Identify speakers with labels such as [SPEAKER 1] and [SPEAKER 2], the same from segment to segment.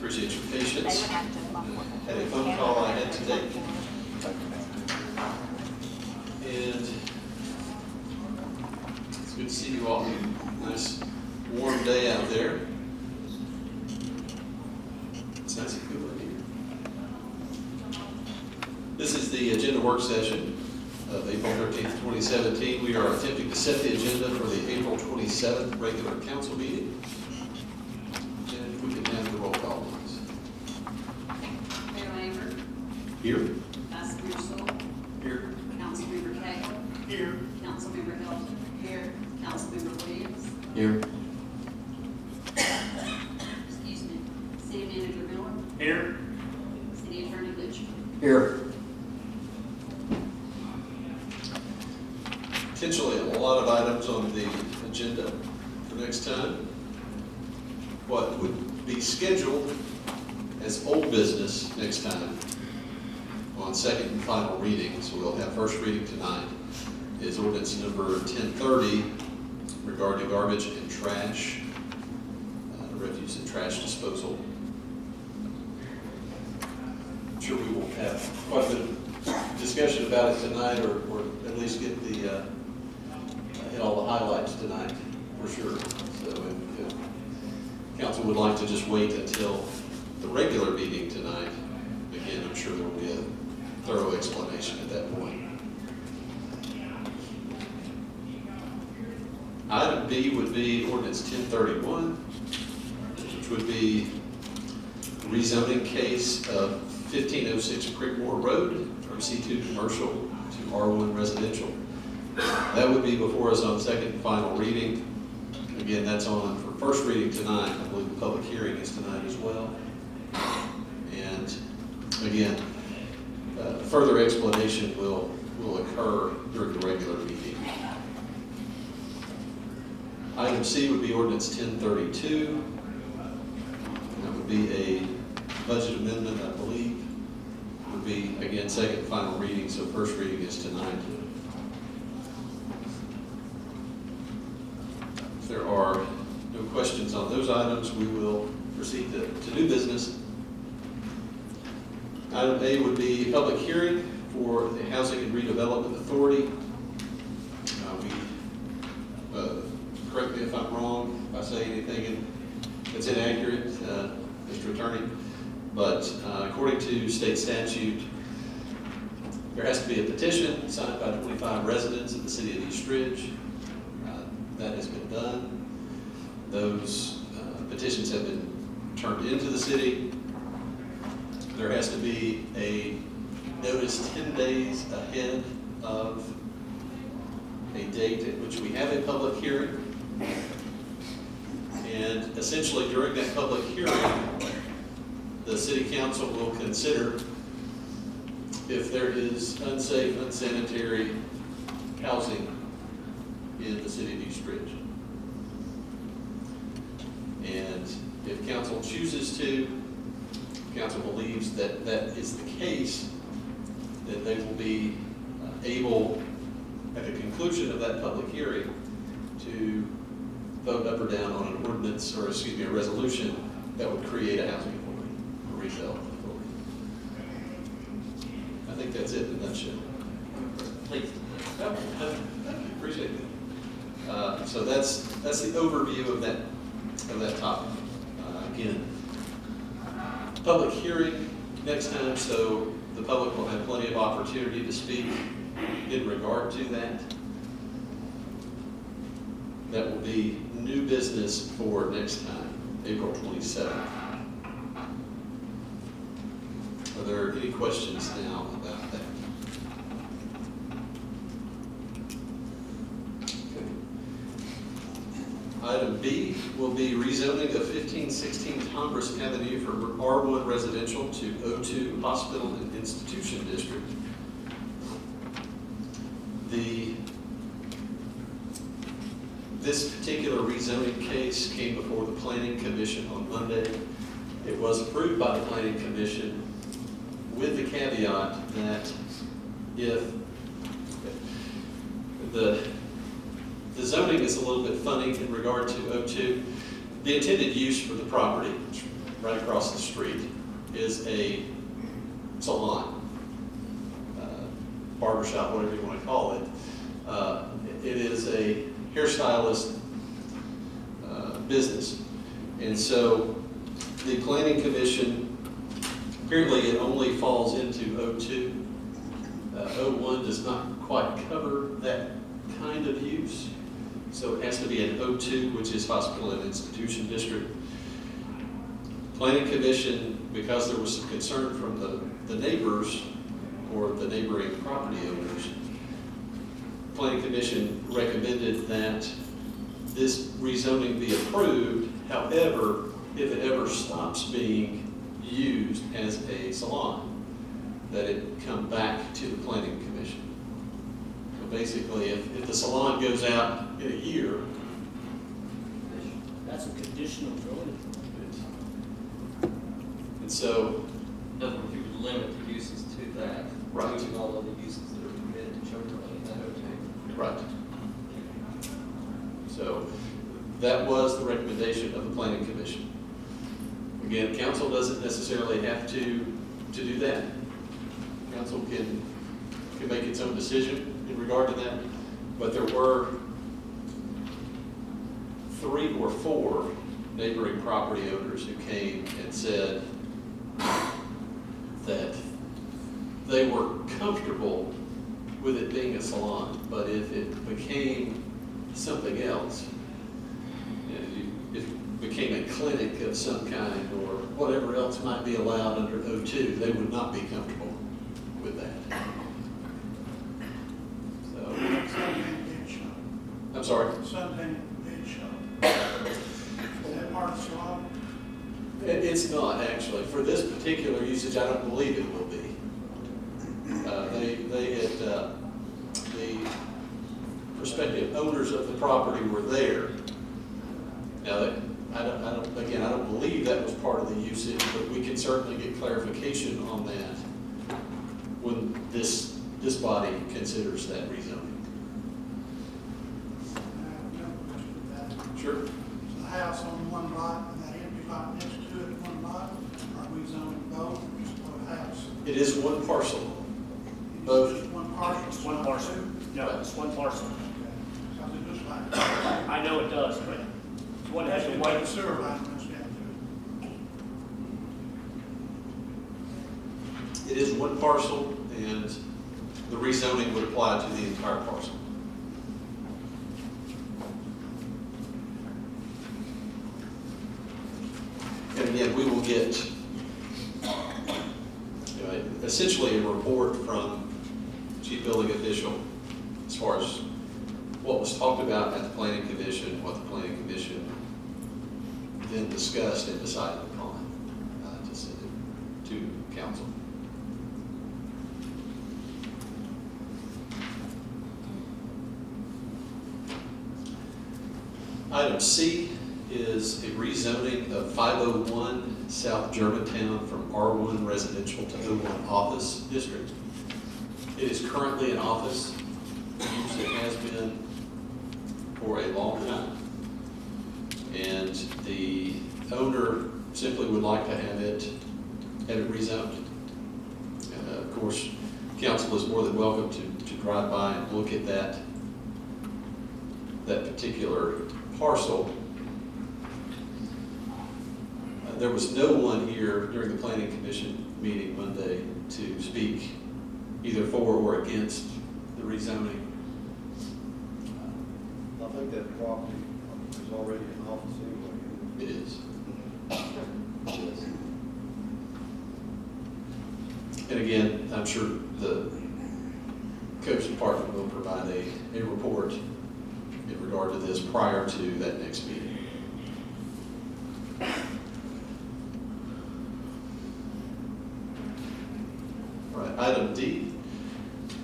[SPEAKER 1] appreciate your patience.
[SPEAKER 2] They would have to.
[SPEAKER 1] Had a phone call I had to take. And it's good to see you all. Nice warm day out there. It's nice and cool in here. This is the agenda work session of April 13th, 2017. We are attempting to set the agenda for the April 27th regular council meeting. And if we can have the roll call, please.
[SPEAKER 3] Mayor Lambert,
[SPEAKER 1] Here.
[SPEAKER 3] Vice Mayor Stoll,
[SPEAKER 1] Here.
[SPEAKER 3] Councilmember Cagle,
[SPEAKER 1] Here.
[SPEAKER 3] Councilmember Hilton, here, Councilmember Williams,
[SPEAKER 1] Here.
[SPEAKER 3] excuse me, City Manager Miller,
[SPEAKER 1] Here.
[SPEAKER 3] City Attorney Litchfield.
[SPEAKER 1] Here. Potentially a lot of items on the agenda for next time. What would be scheduled as old business next time on second and final reading, so we'll have first reading tonight, is ordinance number 1030 regarding garbage and trash, refuse and trash disposal. I'm sure we will have quite a bit of discussion about it tonight, or at least get the hit all the highlights tonight for sure. So if council would like to just wait until the regular meeting tonight, again, I'm sure there will be a thorough explanation at that point. Item B would be ordinance 1031, which would be rezoning case of 1506 Creekmore Road from C2 commercial to R1 residential. That would be before us on second and final reading. Again, that's on for first reading tonight. I believe the public hearing is tonight as well. And again, further explanation will occur during the regular meeting. Item C would be ordinance 1032. That would be a budget amendment, I believe. Would be, again, second and final reading, so first reading is tonight. If there are no questions on those items, we will proceed to new business. Item A would be public hearing for the Housing and Redevelopment Authority. Correct me if I'm wrong, if I say anything that's inaccurate, Mr. Attorney, but according to state statute, there has to be a petition signed by 25 residents of the city of East Ridge. That has been done. Those petitions have been turned into the city. There has to be a notice 10 days ahead of a date at which we have a public hearing. And essentially during that public hearing, the city council will consider if there is unsafe, unsanitary housing in the city of East Ridge. And if council chooses to, council believes that that is the case, then they will be able, at the conclusion of that public hearing, to vote up or down on an ordinance, or excuse me, a resolution that would create a housing authority, a redevelopment authority. I think that's it in a nutshell. Please. Oh, thank you, appreciate it. So that's the overview of that topic. Again, public hearing next time, so the public will have plenty of opportunity to speak in regard to that. That will be new business for next time, April 27th. Are there any questions now about that? Okay. Item B will be rezoning of 1516 Congress Avenue from R1 residential to O2 Hospital and Institution District. This particular rezoning case came before the Planning Commission on Monday. It was approved by the Planning Commission with the caveat that if the zoning is a little bit funny in regard to O2, the intended use for the property, right across the street, is a salon, barbershop, whatever you want to call it. It is a hairstylist business. And so the Planning Commission, apparently it only falls into O2. O1 does not quite cover that kind of use. So it has to be an O2, which is hospital and institution district. Planning Commission, because there was some concern from the neighbors or the neighboring property owners, Planning Commission recommended that this rezoning be approved. However, if it ever stops being used as a salon, that it come back to the Planning Commission. So basically, if the salon goes out in a year,
[SPEAKER 2] That's a conditional zoning.
[SPEAKER 1] and so,
[SPEAKER 4] Doesn't if you would limit the uses to that.
[SPEAKER 1] Right.
[SPEAKER 4] Including all of the uses that are permitted to generally in that hotel.
[SPEAKER 1] right. So that was the recommendation of the Planning Commission. Again, council doesn't necessarily have to do that. Council can make its own decision in regard to that, but there were 3 or 4 neighboring property owners who came and said that they were comfortable with it being a salon, but if it became something else, if it became a clinic of some kind or whatever else might be allowed under O2, they would not be comfortable with that. So,
[SPEAKER 5] Suntan bed shop.
[SPEAKER 1] I'm sorry.
[SPEAKER 5] Suntan bed shop. Is that part of the salon?
[SPEAKER 1] It's not actually. For this particular usage, I don't believe it will be. They had, the prospective owners of the property were there. Now, I don't believe that was part of the usage, but we can certainly get clarification on that when this body considers that rezoning.
[SPEAKER 5] I have another question with that.
[SPEAKER 1] Sure.
[SPEAKER 5] Is the house on one lot and that empty lot next to it one lot? Are we zoning both or just one house?
[SPEAKER 1] It is one parcel. Both.
[SPEAKER 5] Just one parcel?
[SPEAKER 2] It's one parcel. No, it's one parcel.
[SPEAKER 5] Because it looks like.
[SPEAKER 2] I know it does, but it's one has a
[SPEAKER 5] Like
[SPEAKER 2] white,
[SPEAKER 5] the sewer line runs down to
[SPEAKER 1] It is one parcel, and the rezoning would apply to the entire parcel. And again, we will get essentially a report from Chief Building Official as far as what was talked about at the Planning Commission, what the Planning Commission then discussed and decided upon to send it to council. Item C is a rezoning of 501 South Germantown from R1 residential to O1 office district. It is currently an office use. It has been for a long time. And the owner simply would like to have it rezoned. Of course, council is more than welcome to drive by and look at that particular parcel. There was no one here during the Planning Commission meeting Monday to speak either for or against the rezoning.
[SPEAKER 6] I think that property is already an office anyway.
[SPEAKER 1] It is. And again, I'm sure the coach department will provide a report in regard to this prior to that next meeting. All right, item D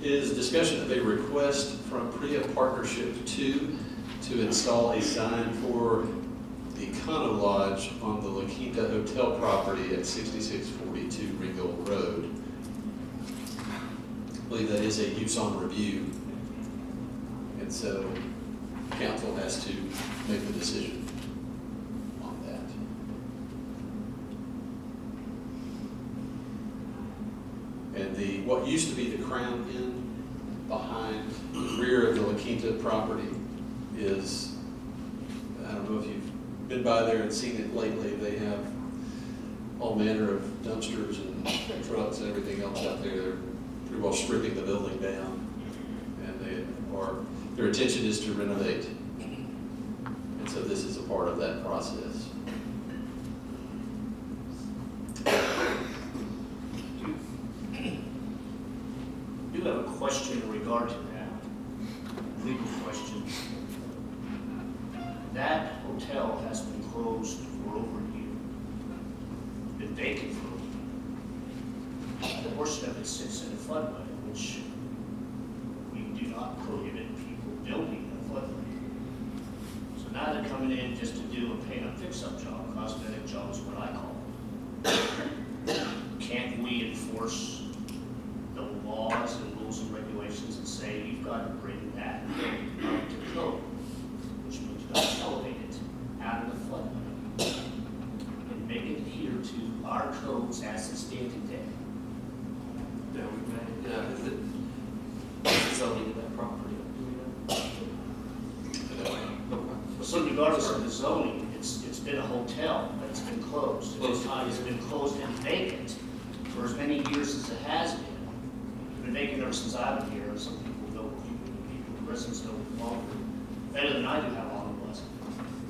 [SPEAKER 1] is discussion of a request from Priya Partnership 2 to install a sign for the Econo Lodge on the La Quinta Hotel property at 6642 Ringgold Road. I believe that is a use on review. And so council has to make the decision on that. And what used to be the Crown Inn behind the rear of the La Quinta property is, I don't know if you've been by there and seen it lately, they have all manner of dumpsters and trucks and everything else out there. They're pretty well stripping the building down. And their intention is to renovate. And so this is a part of that process.
[SPEAKER 2] I do have a question in regard to that, legal question. That hotel has been closed for over a year. It's been vacant for a year. The portion of it sits in a floodway, which we do not prohibit people building in a floodway. So now they're coming in just to do a paint up fix-up job, cosmetic job is what I call it. Can't we enforce the laws and rules and regulations and say you've got to bring that up to code, which means you've got to elevate it out of the floodway and make it adhere to our codes as they stand today?
[SPEAKER 4] Yeah, we may, yeah, is it zoning to that property? Do we know?
[SPEAKER 2] So regardless of the zoning, it's been a hotel, but it's been closed. It's been closed and vacant for as many years as it has been. It's been vacant ever since I've been here. Some people know, residents know longer, better than I do how long it was.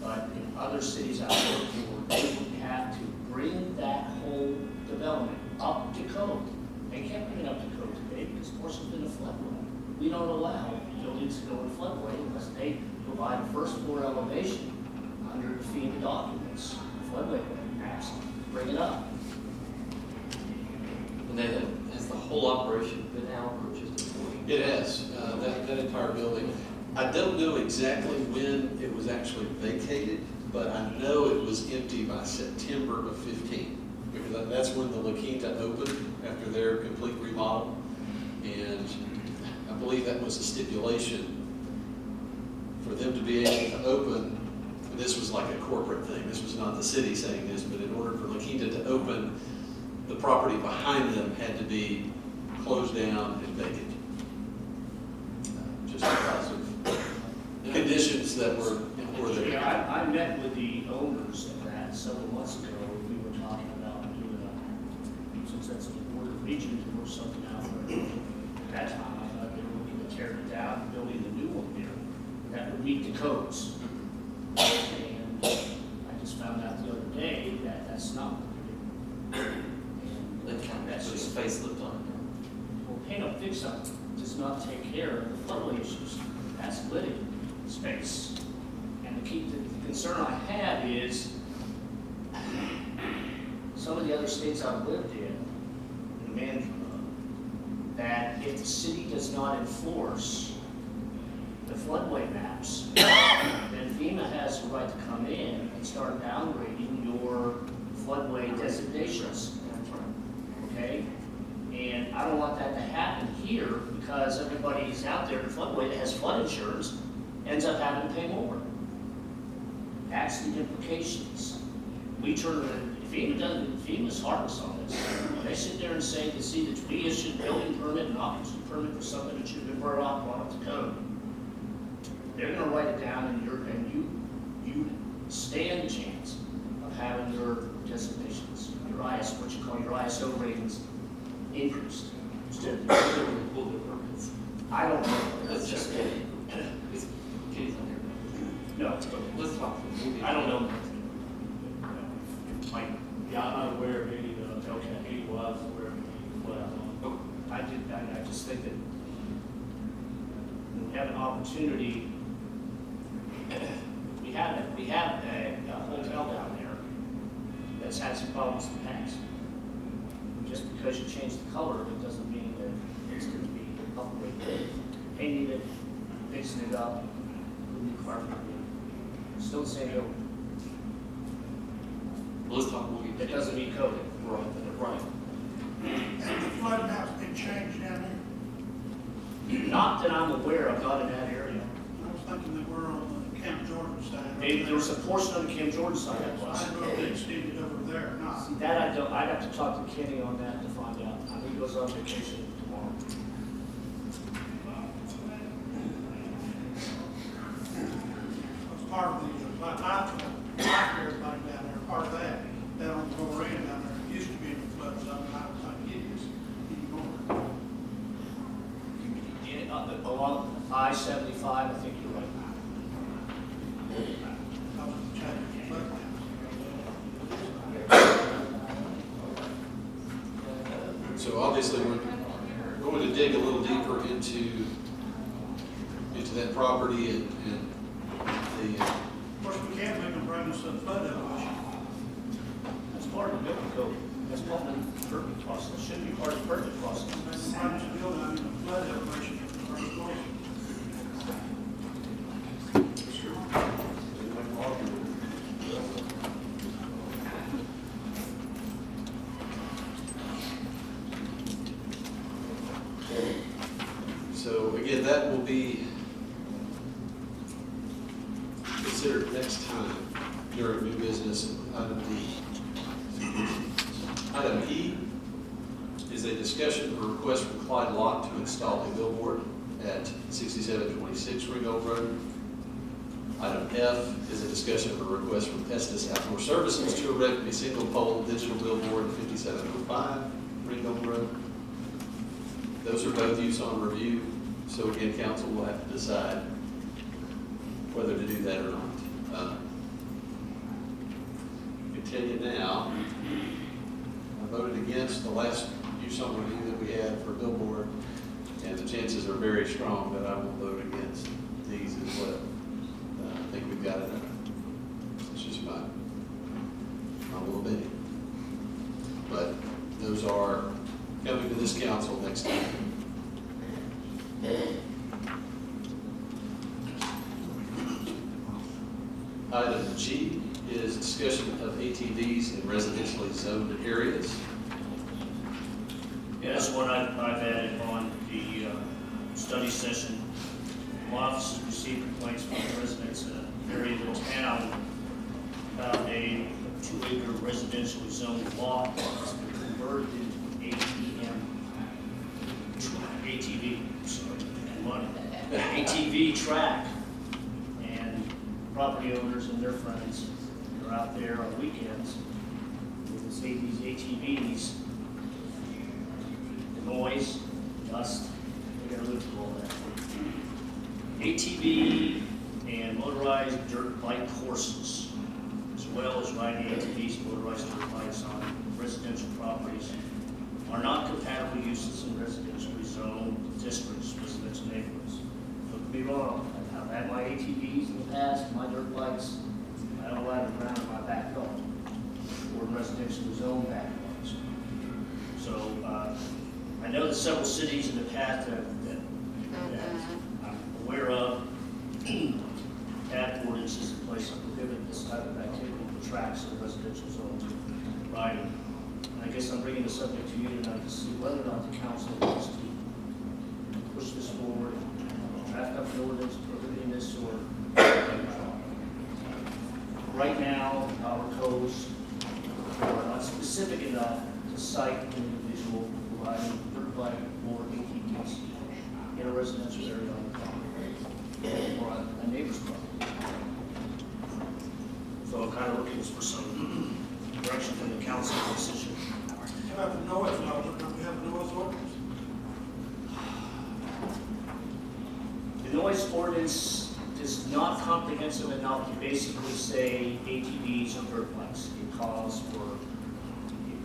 [SPEAKER 2] But in other cities out there, they would have to bring that whole development up to code. They can't bring it up to code today because of course it's been a floodway. We don't allow buildings to go in floodway unless they provide a first floor elevation under the FEMA documents, floodway maps, bring it up.
[SPEAKER 4] And then, has the whole operation been out or just a portion?
[SPEAKER 1] It has, that entire building. I don't know exactly when it was actually vacated, but I know it was empty by September of 15, because that's when the La Quinta opened after their complete remodel. And I believe that was a stipulation for them to be able to open. This was like a corporate thing. This was not the city saying this, but in order for La Quinta to open, the property behind them had to be closed down and vacant. Just because of conditions that were there.
[SPEAKER 2] Yeah, I met with the owners of that several months ago. We were talking about doing since that's a border region, to work something out there. At that time, I thought they were looking to tear it down and building the new one here that would meet the codes. And I just found out the other day that that's not what they're doing.
[SPEAKER 4] That kind of, that's just facelift on
[SPEAKER 2] Well, paint up, fix up does not take care of the floodway issues. That's living space. And the concern I have is some of the other states I've lived in management, that if the city does not enforce the floodway maps, then FEMA has the right to come in and start downgrading your floodway designations. Okay? And I don't want that to happen here because everybody who's out there in floodway that has flood insurance ends up having to pay more. That's the implications. We turn, FEMA's heartless on this. They sit there and say, to see that we issued a building permit and occupancy permit for something that should have been brought up to code. They're gonna write it down and you stand the chance of having your designations, your what you call your ISO ratings increased. Instead of
[SPEAKER 4] pull their permits.
[SPEAKER 2] I don't know.
[SPEAKER 4] That's just,
[SPEAKER 2] it.
[SPEAKER 4] it's Katie's on here.
[SPEAKER 2] No,
[SPEAKER 4] Let's talk.
[SPEAKER 2] I don't know. Like,
[SPEAKER 7] Yeah, I'm not aware of any,
[SPEAKER 2] Okay.
[SPEAKER 7] any was aware of any flood out on.
[SPEAKER 2] I just think that we have an opportunity. We have a hotel down there that's had some problems in the past. Just because you change the color, it doesn't mean that it's going to be upgraded. Painting it, fixing it up, moving the carpet, still the same building.
[SPEAKER 4] Well, let's talk, we'll get.
[SPEAKER 2] It doesn't meet code.
[SPEAKER 4] Right.
[SPEAKER 5] And the flood map's been changed down there.
[SPEAKER 2] Not that I'm aware of, not in that area.
[SPEAKER 5] I was thinking that we're on the Camp Jordan saying.
[SPEAKER 2] There was a portion of the Kim Jordan side that
[SPEAKER 5] I
[SPEAKER 2] was.
[SPEAKER 5] don't know if they extended over there or not.
[SPEAKER 2] See, that I don't, I'd have to talk to Kenny on that to find out. I think he goes on vacation tomorrow.
[SPEAKER 5] It's part of the, I everybody down there, part of that, down on the lower end down there, it used to be in the flood zone, I don't think it is anymore.
[SPEAKER 2] Along I-75, I think you're right.
[SPEAKER 5] I was checking the flood now.
[SPEAKER 1] So obviously, we're going to dig a little deeper into that property and the,
[SPEAKER 5] Of course, we can't make them bring us some flood elevation.
[SPEAKER 2] That's part of the building code. That's part of the permit process. It shouldn't be part of the permit process.
[SPEAKER 5] Make them bring us a building on the flood elevation from the first floor.
[SPEAKER 1] so again, that will be considered next time during new business, item D. Item E is a discussion of a request from Clyde Locke to install a billboard at 6726 Ringgold Road. Item F is a discussion of a request from Estes Outdoor Services to erect a single pole digital billboard at 5705 Ringgold Road. Those are both use on review, so again, council will have to decide whether to do that or not. I can tell you now, I voted against the last use on review that we had for billboard, and the chances are very strong that I will vote against these as well. I think we've got enough. It's just my little opinion. But those are coming to this council next time. Item G is discussion of ATVs in residentially zoned areas.
[SPEAKER 2] Yeah, that's what I've added on the study session. My office has received complaints from residents in an area of the town about a 2-acre residentially zoned lot that's been converted into ATV track. And property owners and their friends are out there on weekends with these ATVs. The noise, dust, they gotta live through all that. ATV and motorized dirt bike courses, as well as riding ATVs and motorized dirt bikes on residential properties, are not compatible uses in residentially zoned districts, residential neighborhoods. Don't get me wrong, I've had my ATVs in the past, my dirt bikes, I don't allow them around in my backyard, or in residentially zoned backyards. So, I know that several cities in the past that I'm aware of have ordinances in place that prohibit this type of activity on the tracks in residential zones riding. And I guess I'm bringing the subject to you tonight to see whether or not the council wants to push this forward, draft up an ordinance prohibiting this, or right now, our codes are not specific enough to cite an individual riding dirt bike or ATVs in a residential area on the property or on a neighbor's property. So I'm kind of looking for some direction from the council on this issue.
[SPEAKER 5] How about the noise law, don't we have a noise ordinance?
[SPEAKER 2] The noise ordinance is not comprehensive enough to basically say ATVs or dirt bikes. It calls for,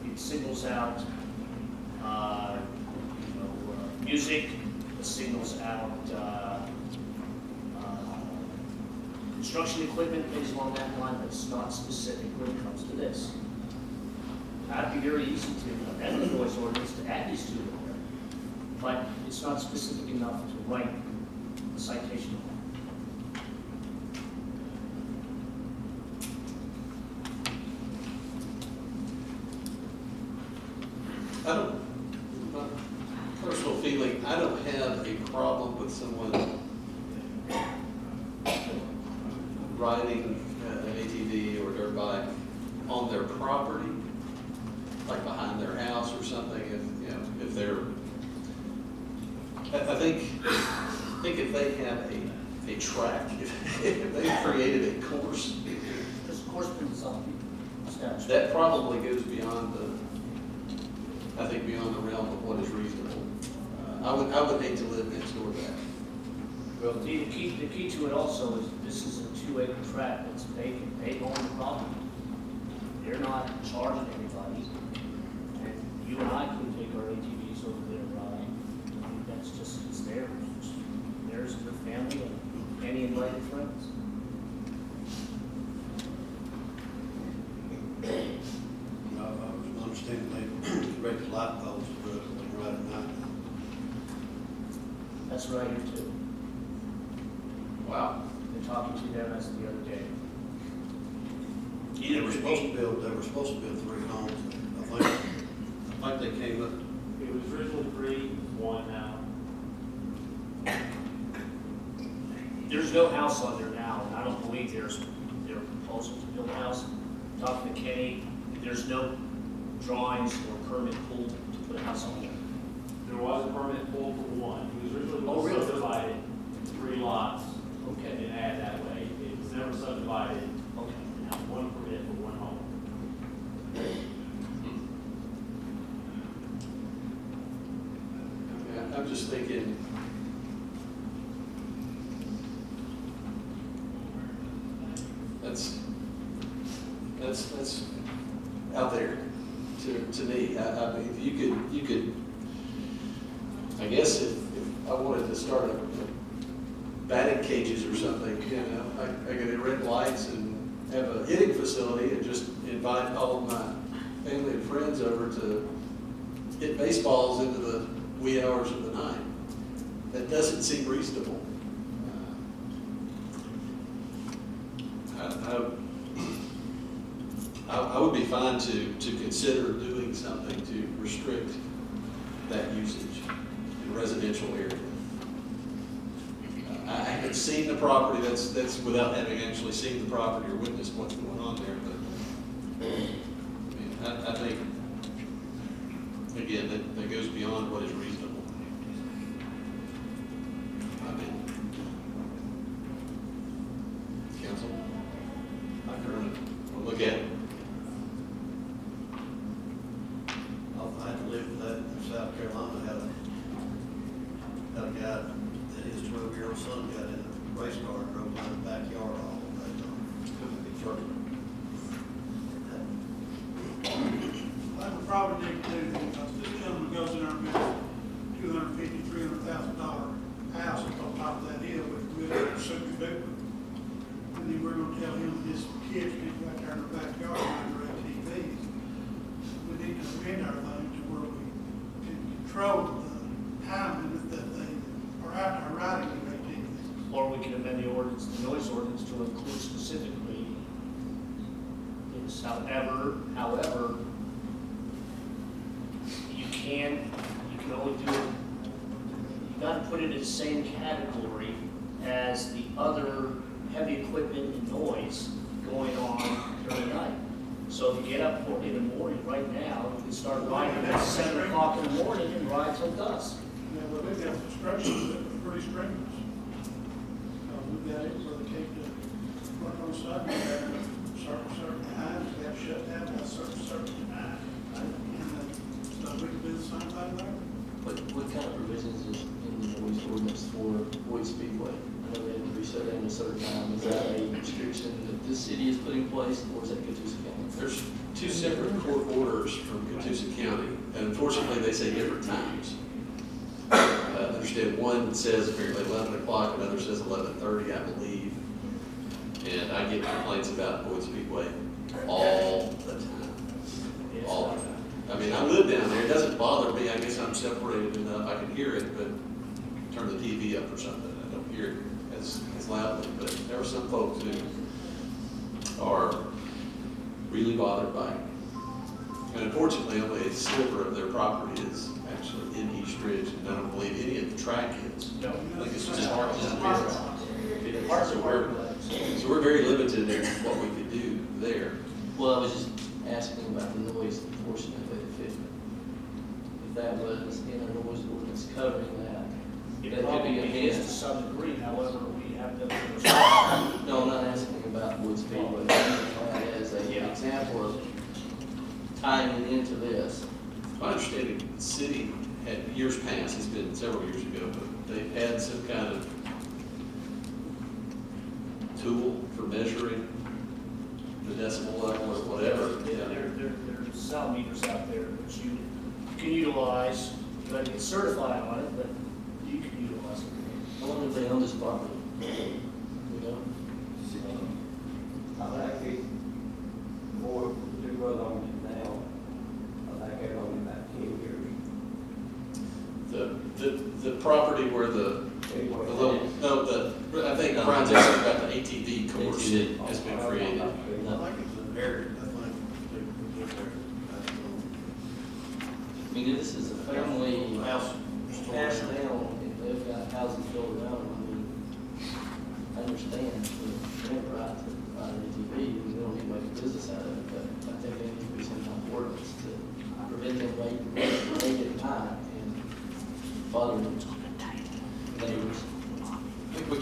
[SPEAKER 2] it signals out, music, it signals out, construction equipment, things along that line, but it's not specific when it comes to this. That'd be very easy to amend the noise ordinance to add these two in there, but it's not specific enough to write a citation.
[SPEAKER 1] I don't, my personal feeling, I don't have a problem with someone riding an ATV or dirt bike on their property, like behind their house or something, if they're, I think if they have a track, if they created a course,
[SPEAKER 2] There's of course been some statute.
[SPEAKER 1] that probably goes beyond beyond the realm of what is reasonable. I would hate to live next door to that.
[SPEAKER 2] Well, the key to it also is this is a 2-acre tract that's vacant, they own the property. They're not charging anybody. And you and I could take our ATVs over there and ride. I think that's just, it's theirs. It's theirs and their family and any invited friends.
[SPEAKER 6] I was understanding they raise light poles, but they can ride at night.
[SPEAKER 2] That's right here too.
[SPEAKER 1] Wow.
[SPEAKER 2] Been talking to them as the other day.
[SPEAKER 6] They were supposed to build 3 homes. I think they came up,
[SPEAKER 7] It was originally 3, one now.
[SPEAKER 2] There's no house on there now, and I don't believe they're proposing to build a house. Talking to Kenny, there's no drawings or permit pulled to put a house on there.
[SPEAKER 7] There was a permit pulled for one. It was originally
[SPEAKER 2] Oh, really?
[SPEAKER 7] subdivided, 3 lots,
[SPEAKER 2] Okay.
[SPEAKER 7] and add that way. It was never subdivided,
[SPEAKER 2] Okay.
[SPEAKER 7] and have one permit for one home.
[SPEAKER 1] Yeah, I'm just thinking, that's out there to me. I mean, you could, I guess if I wanted to start a batting cages or something, I could erect lights and have a hitting facility and just invite all of my family and friends over to hit baseballs into the wee hours of the night. That doesn't seem reasonable. I would be fine to consider doing something to restrict that usage in residential area. I haven't seen the property, that's without having actually seen the property or witnessed what's going on there, but I mean, I think, again, that goes beyond what is reasonable. I mean, council, I can look at it.
[SPEAKER 6] I had to live with that in South Carolina, had a guy that his 12-year-old son got in a race car and drove down the backyard all the way.
[SPEAKER 5] I would probably need to do, because this gentleman goes in there and builds $250,000, $300,000 house on top of that hill with really super duper. And then we're gonna tell him his kids can go out there in the backyard and run TVs. We need to amend our thing to where we can control the time limit that they are out there riding their ATVs.
[SPEAKER 2] Or we can amend the ordinance, the noise ordinance to include specifically is however, you can only do it, you gotta put it in the same category as the other heavy equipment and noise going on during the night. So if you get up in the morning, right now, you can start riding at 7 o'clock in the morning and ride till dusk.
[SPEAKER 5] Yeah, well, we've got instructions that are pretty stringent. We've got it where they take the work on site, we have certain times, we have shut down at certain time. And so we can do the same thing there.
[SPEAKER 4] What kind of provisions is in the noise ordinance for Boyd Speedway? I know they have to be shut down at a certain time. Is that a restriction that this city has put in place, or is that Catoosa County?
[SPEAKER 1] There's 2 separate court orders from Catoosa County, and unfortunately, they say different times. I understand one says apparently 11 o'clock, another says 11:30, I believe. And I get complaints about Boyd Speedway all the time. All the time. I mean, I live down there, it doesn't bother me, I guess I'm separated enough, I can hear it, but turn the TV up or something, I don't hear it as loudly. But there are some folks who are really bothered by it. And unfortunately, only a sliver of their property is actually in East Ridge, and I don't believe any of the track is.
[SPEAKER 2] No.
[SPEAKER 1] I think it's just part of the
[SPEAKER 2] Parts of
[SPEAKER 1] So we're,
[SPEAKER 2] Parklands.
[SPEAKER 1] So we're very limited in what we could do there.
[SPEAKER 4] Well, I was just asking about the noise enforcement, if that was in a noise ordinance covering that.
[SPEAKER 2] It
[SPEAKER 4] That could
[SPEAKER 2] probably
[SPEAKER 4] be
[SPEAKER 2] is to
[SPEAKER 4] enhanced.
[SPEAKER 2] some degree, however, we have them.
[SPEAKER 4] No, I'm not asking about Wood Speedway, I'm asking as an
[SPEAKER 2] Yeah.
[SPEAKER 4] example of tying it into this.
[SPEAKER 1] My understanding, the city had years past, it's been several years ago, but they had some kind of tool for measuring the decibel level or whatever.
[SPEAKER 2] There's sound meters out there that you can utilize, you gotta get certified on it, but you can utilize it.
[SPEAKER 4] I wonder if they own this property, you know?
[SPEAKER 8] I think it's more to go on it now. I think it's only about 10 years.
[SPEAKER 1] The property where the little, no, I think Brian's asking about the ATV course
[SPEAKER 4] ATV.
[SPEAKER 1] has been created.
[SPEAKER 6] I think it's an area, I think, they get there.
[SPEAKER 4] I mean, this is a family
[SPEAKER 6] House.
[SPEAKER 4] passed down, and they've got houses built around them. I mean, I understand the rent right to buy an ATV, and they don't need to make a business out of it, but I think there needs to be some kind of ordinance to prevent them late at night and bothering neighbors.
[SPEAKER 1] I think we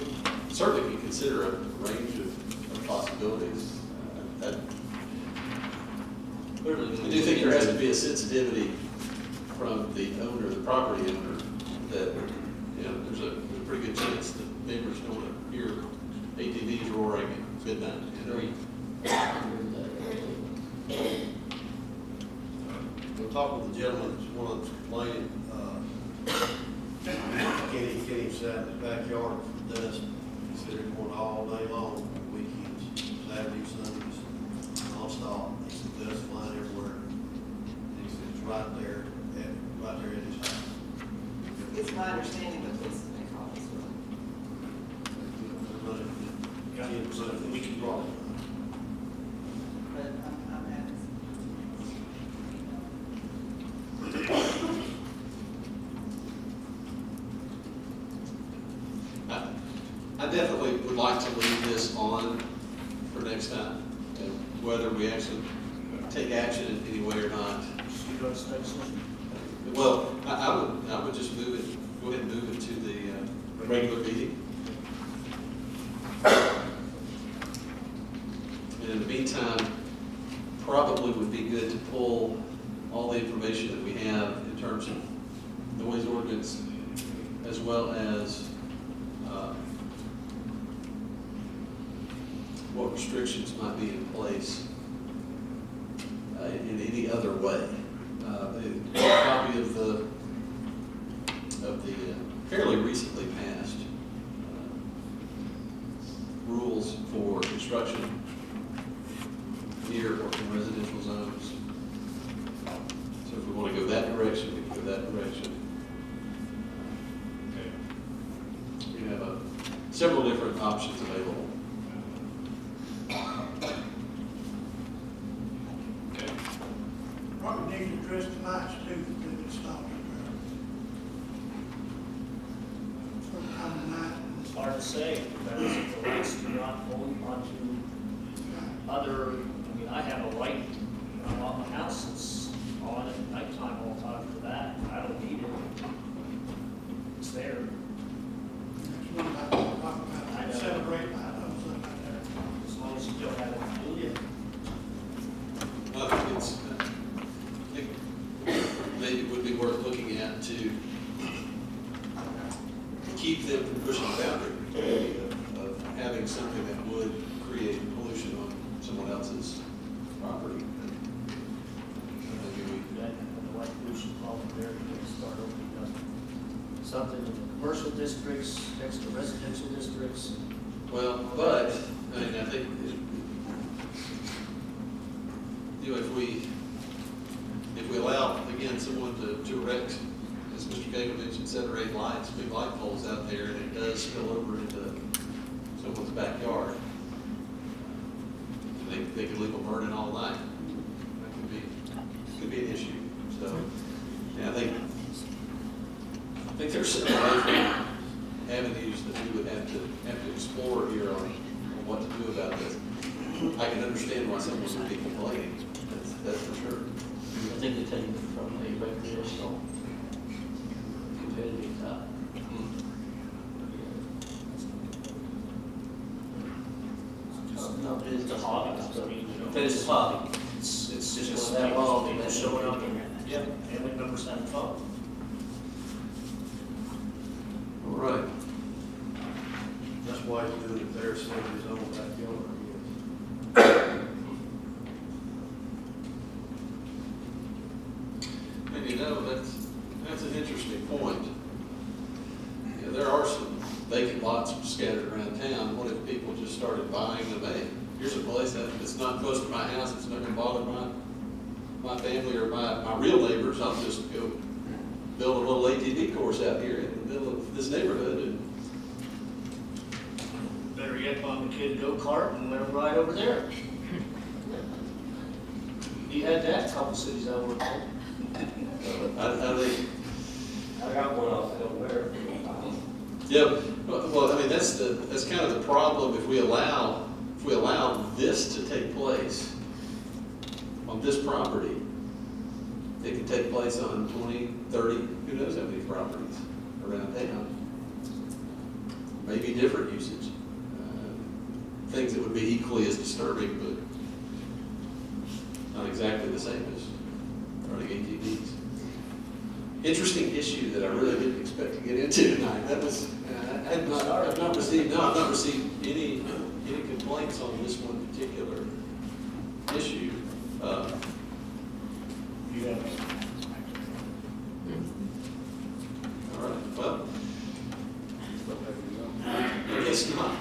[SPEAKER 1] certainly can consider a range of possibilities. That- I do think there has to be a sensitivity from the owner, the property owner, that, you know, there's a pretty good chance that neighbors don't want to hear ATVs roaring at midnight. You know?
[SPEAKER 6] We'll talk with the gentleman that's one that's complaining, Kenny sat in his backyard for dust, he said it going all day long, on weekends, Saturdays, Sundays, nonstop, he said dust flying everywhere. And he said it's right there at his house.
[SPEAKER 3] It's my understanding that this is they call this one.
[SPEAKER 2] We can draw it.
[SPEAKER 3] But I'm at
[SPEAKER 1] I definitely would like to leave this on for next time, and whether we actually take action in any way or not.
[SPEAKER 2] You go to study session?
[SPEAKER 1] Well, I would just move it, go ahead and move it to the regular meeting. And in the meantime, probably would be good to pull all the information that we have in terms of noise ordinance, as well as what restrictions might be in place in any other way. A copy of the fairly recently passed rules for construction near or in residential zones. So if we want to go that direction, we can go that direction. We have several different options available.
[SPEAKER 5] Probably need to address the lights too, that it's stopped up there. Sometime tonight.
[SPEAKER 2] It's hard to say, because if the lights do not hold onto other, I mean, I have a light on my house that's on at nighttime all the time for that. I don't need it. It's there.
[SPEAKER 5] There's one about,
[SPEAKER 2] I know.
[SPEAKER 5] celebrate, I know, something like that.
[SPEAKER 2] As long as you don't have it on you.
[SPEAKER 1] Well, I think maybe it would be worth looking at to keep them from pushing the boundary of having something that would create pollution on someone else's property. Maybe
[SPEAKER 2] That, the light pollution problem there, you can start opening up something in the commercial districts, next to residential districts.
[SPEAKER 1] Well, but, I mean, I think, you know, if we allow, again, someone to erect, as Mr. Gager mentioned, 7 or 8 lights, big light poles out there, and it does spill over into someone's backyard, they could leave them burning all night. That could be an issue. So, yeah, I think there's several different avenues that we would have to explore here on what to do about this. I can understand why someone would be complaining, that's for sure.
[SPEAKER 4] I think they're taking it from a recreational competitive type. No, it is
[SPEAKER 2] It's a hobby, I mean, you know.
[SPEAKER 4] But it's a hobby.
[SPEAKER 2] It's
[SPEAKER 4] Just
[SPEAKER 2] just
[SPEAKER 4] that long,
[SPEAKER 2] people
[SPEAKER 4] and
[SPEAKER 2] showing up
[SPEAKER 4] people-
[SPEAKER 2] and, yeah, family members having fun.
[SPEAKER 1] All right.
[SPEAKER 6] That's why he's doing it there, so in his own backyard, I guess.
[SPEAKER 1] And you know, that's an interesting point. You know, there are some vacant lots scattered around town. What if people just started buying them? Hey, here's a place that it's not close to my house, it's not gonna bother my family or my real neighbors. I'll just go build a little ATV course out here in the middle of this neighborhood. And
[SPEAKER 2] Better yet, buy the kid a go-kart and let him ride over there. He had that in a couple cities I worked in.
[SPEAKER 1] I think,
[SPEAKER 8] I got one off over there.
[SPEAKER 1] yeah, well, I mean, that's kind of the problem if we allow this to take place on this property. It can take place on 20, 30, who knows how many properties around town. Maybe different usage. Things that would be equally as disturbing, but not exactly the same as running ATVs. Interesting issue that I really didn't expect to get into tonight. That was, I've not received any complaints on this one particular issue.
[SPEAKER 2] You have,
[SPEAKER 1] All right, well, I guess not.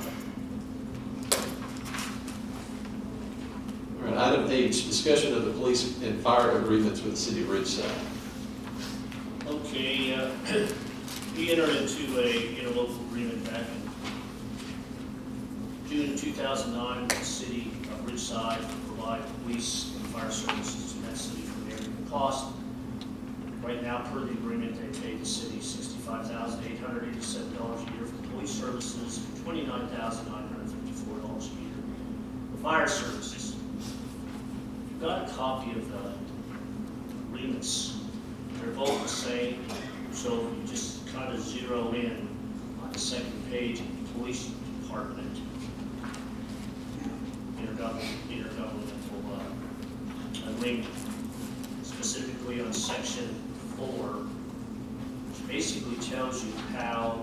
[SPEAKER 1] All right, item H, discussion of the police and fire agreements with the city of Ridgeside.
[SPEAKER 2] okay, we entered into a interlocal agreement back in June of 2009 with the city of Ridgeside to provide police and fire services in that city for varying cost. Right now, per the agreement, they pay the city $65,887 a year for police services, $29,954 a year for fire services. You've got a copy of the agreements. They're both the same, so you just kind of zero in on the second page of the police department. Intergovernmental agreement, specifically on section 4, which basically tells you how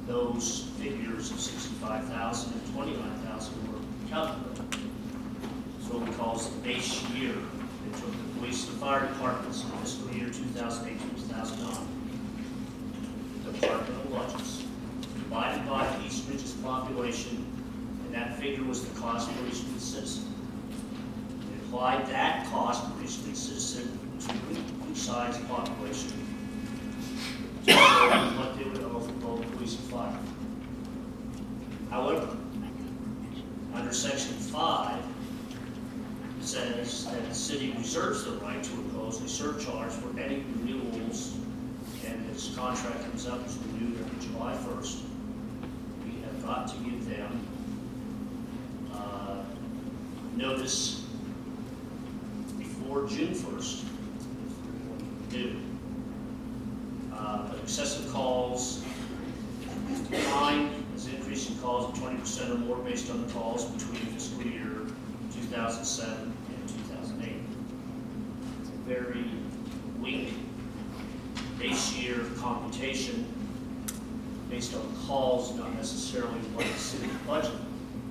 [SPEAKER 2] those figures of 65,000 and 29,000 were calculated. So what we call the base year. They took the police and fire departments in fiscal year 2008, 2009, departmental budgets, divided by East Ridge's population, and that figure was the cost per each citizen. They applied that cost per each citizen to each side's population to show what they would owe for both police and fire. However, under section 5, says that the city reserves the right to impose a surcharge for any renewals, and its contract comes up, is renewed every July 1st. We have got to give them notice before June 1st, if we do. But excessive calls defined as increasing calls of 20% or more based on the calls between fiscal year 2007 and 2008. It's a very weak base year computation based on calls, not necessarily what the city budget.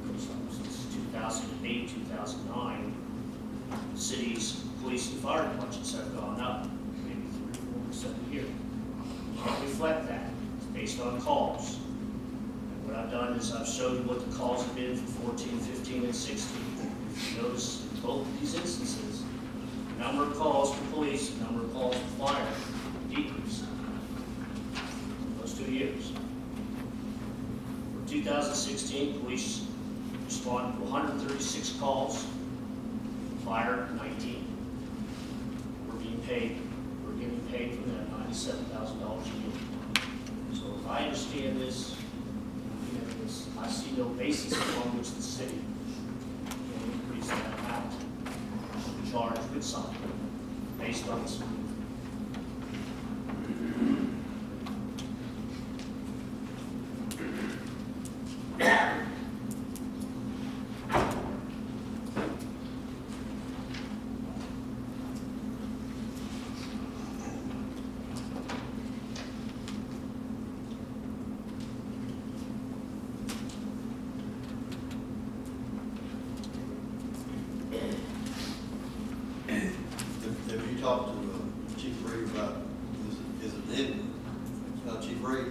[SPEAKER 2] Because since 2008, 2009, cities, police and fire budgets have gone up maybe 3 or 4% a year. Can't reflect that. It's based on calls. And what I've done is I've showed you what the calls have been for 14, 15, and 16. If you notice in both of these instances, the number of calls for police, the number of calls for fire decreased in those 2 years. For 2016, police responded to 136 calls, fire 19. We're getting paid for that $97,000 a year. So if I understand this, we have this is, I see no basis upon which the city can increase that amount to charge Woodside based on this.
[SPEAKER 6] Have you talked to Chief Reed about, is it in, Chief Reed?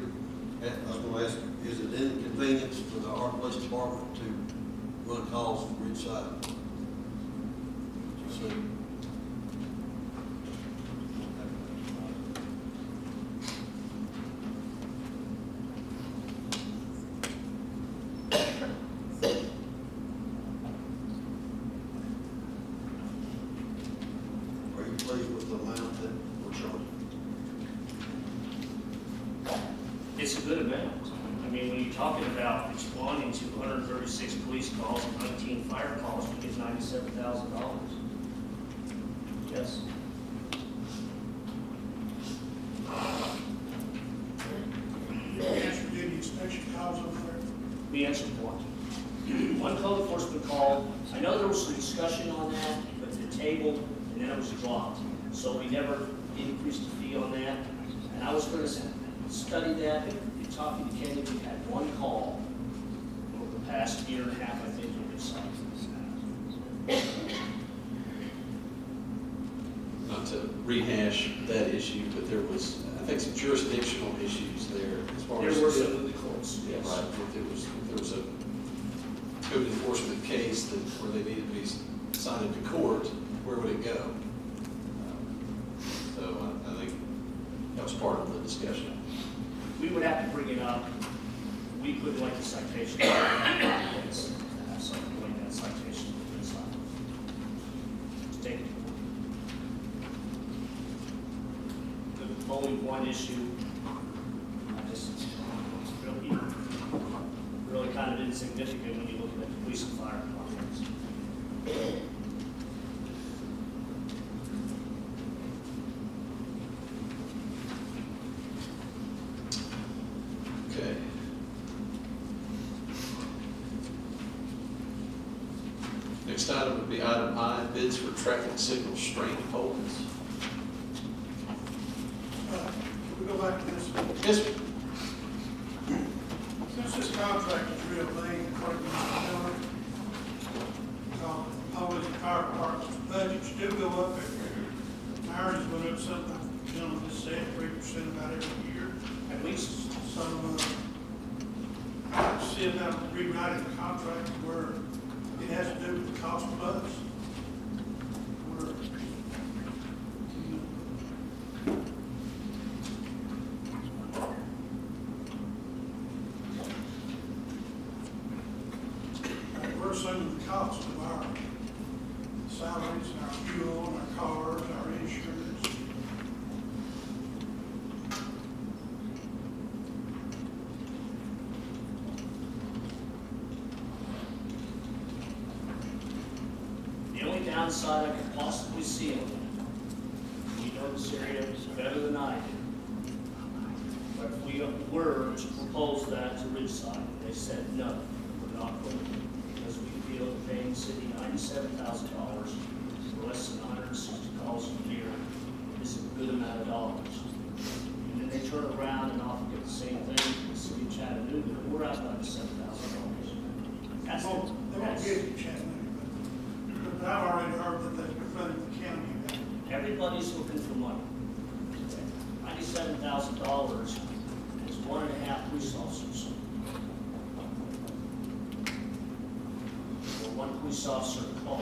[SPEAKER 6] I was gonna ask, is it inconvenience for our police department to run calls from Ridgeside? So, are you pleased with the amount that we're charging?
[SPEAKER 2] It's a good amount. I mean, when you're talking about responding to 136 police calls and 19 fire calls, we get $97,000. Yes.
[SPEAKER 5] You answered any inspection calls over there?
[SPEAKER 2] We answered one. One code enforcement call, I know there was some discussion on that, but the table, and then it was dropped. So we never increased the fee on that. And I was gonna study that, and talking to Kenny, we had one call over the past year and a half, I think, on this side.
[SPEAKER 1] Not to rehash that issue, but there was, I think, some jurisdictional issues there as far as.
[SPEAKER 2] There were some of the courts, yes.
[SPEAKER 1] Right, if there was a code enforcement case that, where they needed to be cited to court, where would it go? So I think that was part of the discussion.
[SPEAKER 2] We would have to bring it up. We could like a citation. Something like that citation to this side. Take it. The bowling one issue, I just, really kind of insignificant when you look at the police and fire departments.
[SPEAKER 1] Okay. Next item would be item I, bids for traffic signal straight poles.
[SPEAKER 5] Can we go back to this?
[SPEAKER 1] Yes, sir.
[SPEAKER 5] Since this contract is real late, according to Mr. Miller, always the fire department's budgets do go up every year. Ours went up something, like the gentleman just said, 3% about every year.
[SPEAKER 2] At least,
[SPEAKER 5] So, I see about rewriting the contract where it has to do with the cost of us. Where, we're assuming the cost of our salaries, our fuel, our cars, our insurance.
[SPEAKER 2] the only downside I could possibly see on that, you know this area better than I do. But if we were to propose that to Ridgeside, they said, no, we're not going to, because we feel that paying the city $97,000 for less than 160 calls a year is a good amount of dollars. And then they turn around and offer the same thing to the city of Chattanooga, and we're out about $7,000. That's,
[SPEAKER 5] They won't
[SPEAKER 2] that's,
[SPEAKER 5] give you Chattanooga, but I've already heard that they're funding the county.
[SPEAKER 2] everybody's looking for money. $97,000 is 1.5 police officers. Or one police officer a car.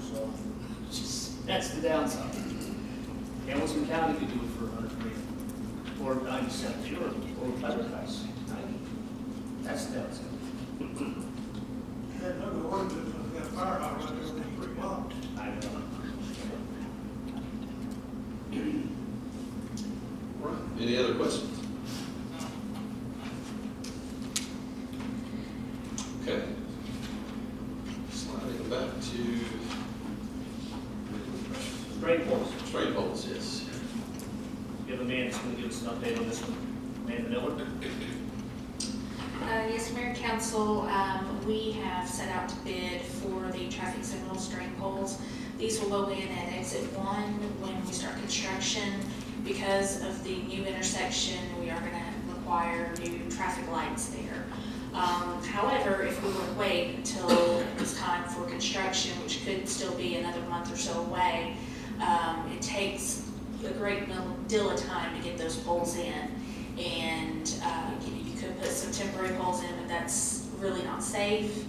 [SPEAKER 2] So, that's the downside. Hamilton County could do it for 103, or 97, or better price. That's the downside.
[SPEAKER 5] Had no ordinance, but they got a fire hydrant every 3 blocks.
[SPEAKER 2] I don't know.
[SPEAKER 1] All right. Any other questions?
[SPEAKER 2] have Amanda that's going to give us an update on this one. Amanda Miller?
[SPEAKER 9] Yes, Mayor and Council, we have set out to bid for the traffic signal string poles. These will go in at exit 1 when we start construction. Because of the new intersection, we are gonna require new traffic lights there. However, if we were to wait until it's time for construction, which could still be another month or so away, it takes a great deal of time to get those poles in. And you could put some temporary poles in, but that's really not safe.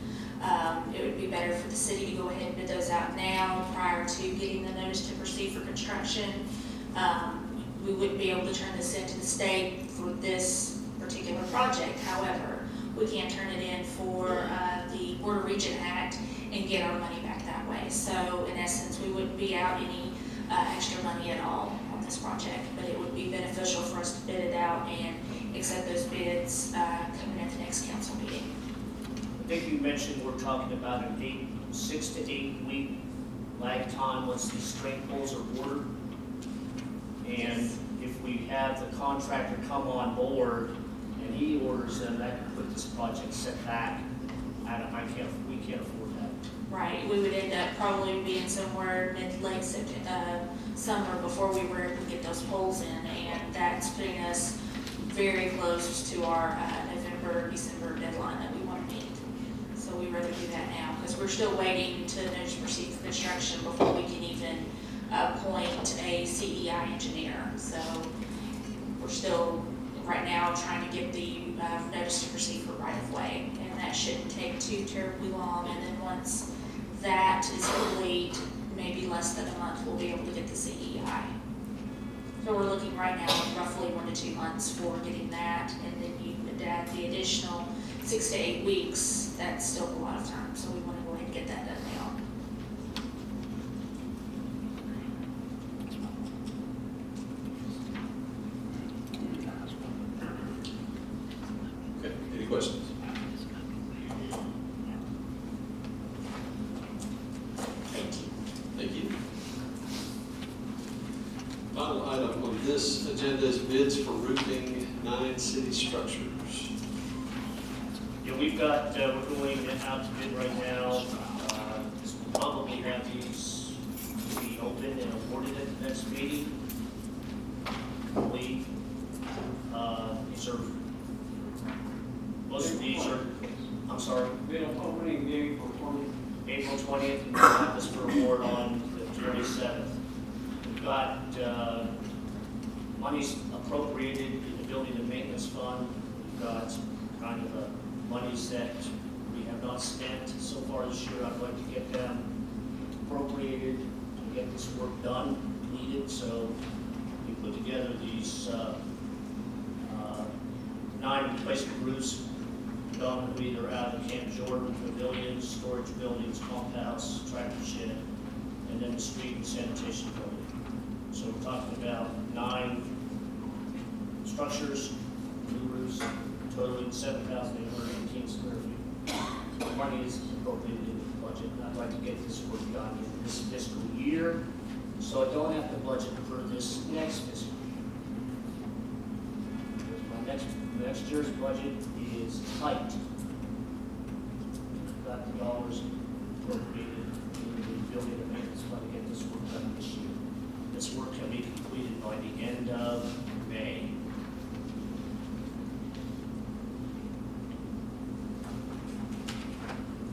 [SPEAKER 9] It would be better for the city to go ahead and bid those out now prior to getting the notice to proceed for construction. We wouldn't be able to turn this into the state for this particular project. However, we can turn it in for the Border Region Act and get our money back that way. So in essence, we wouldn't be out any extra money at all on this project, but it would be beneficial for us to bid it out and accept those bids coming at the next council meeting.
[SPEAKER 2] I think you mentioned we're talking about an 6 to 8 week lag time once these string poles are ordered. And if we have the contractor come on board and he orders them, that could put this project set back. We can't afford that.
[SPEAKER 9] Right, we would end up probably being somewhere late summer before we were able to get those poles in, and that's putting us very close to our November, December deadline that we want to meet. So we'd rather do that now, because we're still waiting to notice proceed for construction before we can even appoint a CEI engineer. So we're still, right now, trying to get the notice to proceed for right of way, and that shouldn't take too terribly long. And then once that is complete, maybe less than a month, we'll be able to get the CEI. So we're looking right now at roughly 1 to 2 months for getting that, and then you would add the additional 6 to 8 weeks. That's still a lot of time, so we want to go ahead and get that done now.
[SPEAKER 1] Okay, any questions? Thank you. Final item on this agenda is bids for roofing 9 city structures.
[SPEAKER 2] Yeah, we've got, we're going out to bid right now. We'll probably have these to be open and awarded at the next meeting. I believe. These are, most of these are, I'm sorry,
[SPEAKER 8] Bid opening April 20th.
[SPEAKER 2] April 20th, and we'll have this for award on the 27th. We've got monies appropriated in the building and maintenance fund. We've got kind of monies that we have not spent so far this year. I'd like to get them appropriated to get this work done, needed. So we put together these 9 replacement roofs, predominantly either out of Camp Jordan pavilions, storage buildings, pump house, tractor shed, and then the street and sanitation building. So we're talking about 9 structures, new roofs, totaling 7,818 square feet. The money is appropriated in the budget, and I'd like to get this work done in this fiscal year, so I don't have to budget for this next fiscal year. Because next year's budget is tight. We've got the dollars appropriated in the building and maintenance fund to get this work done this year. This work can be completed by the end of May.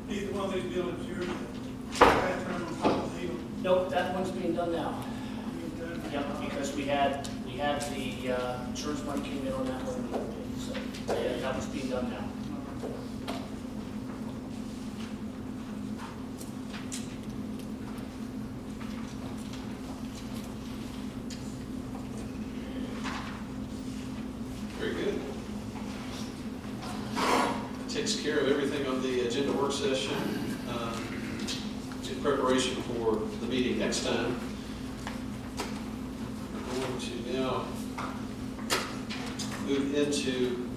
[SPEAKER 5] Either one of these buildings here, bathroom on top of the hill.
[SPEAKER 2] Nope, that one's being done now.
[SPEAKER 5] You've done that.
[SPEAKER 2] Yep, because we had the insurance money came in on that one the other day, so yeah, that was being done now.
[SPEAKER 1] Very good. Takes care of everything on the agenda work session in preparation for the meeting next time. We're going to now move into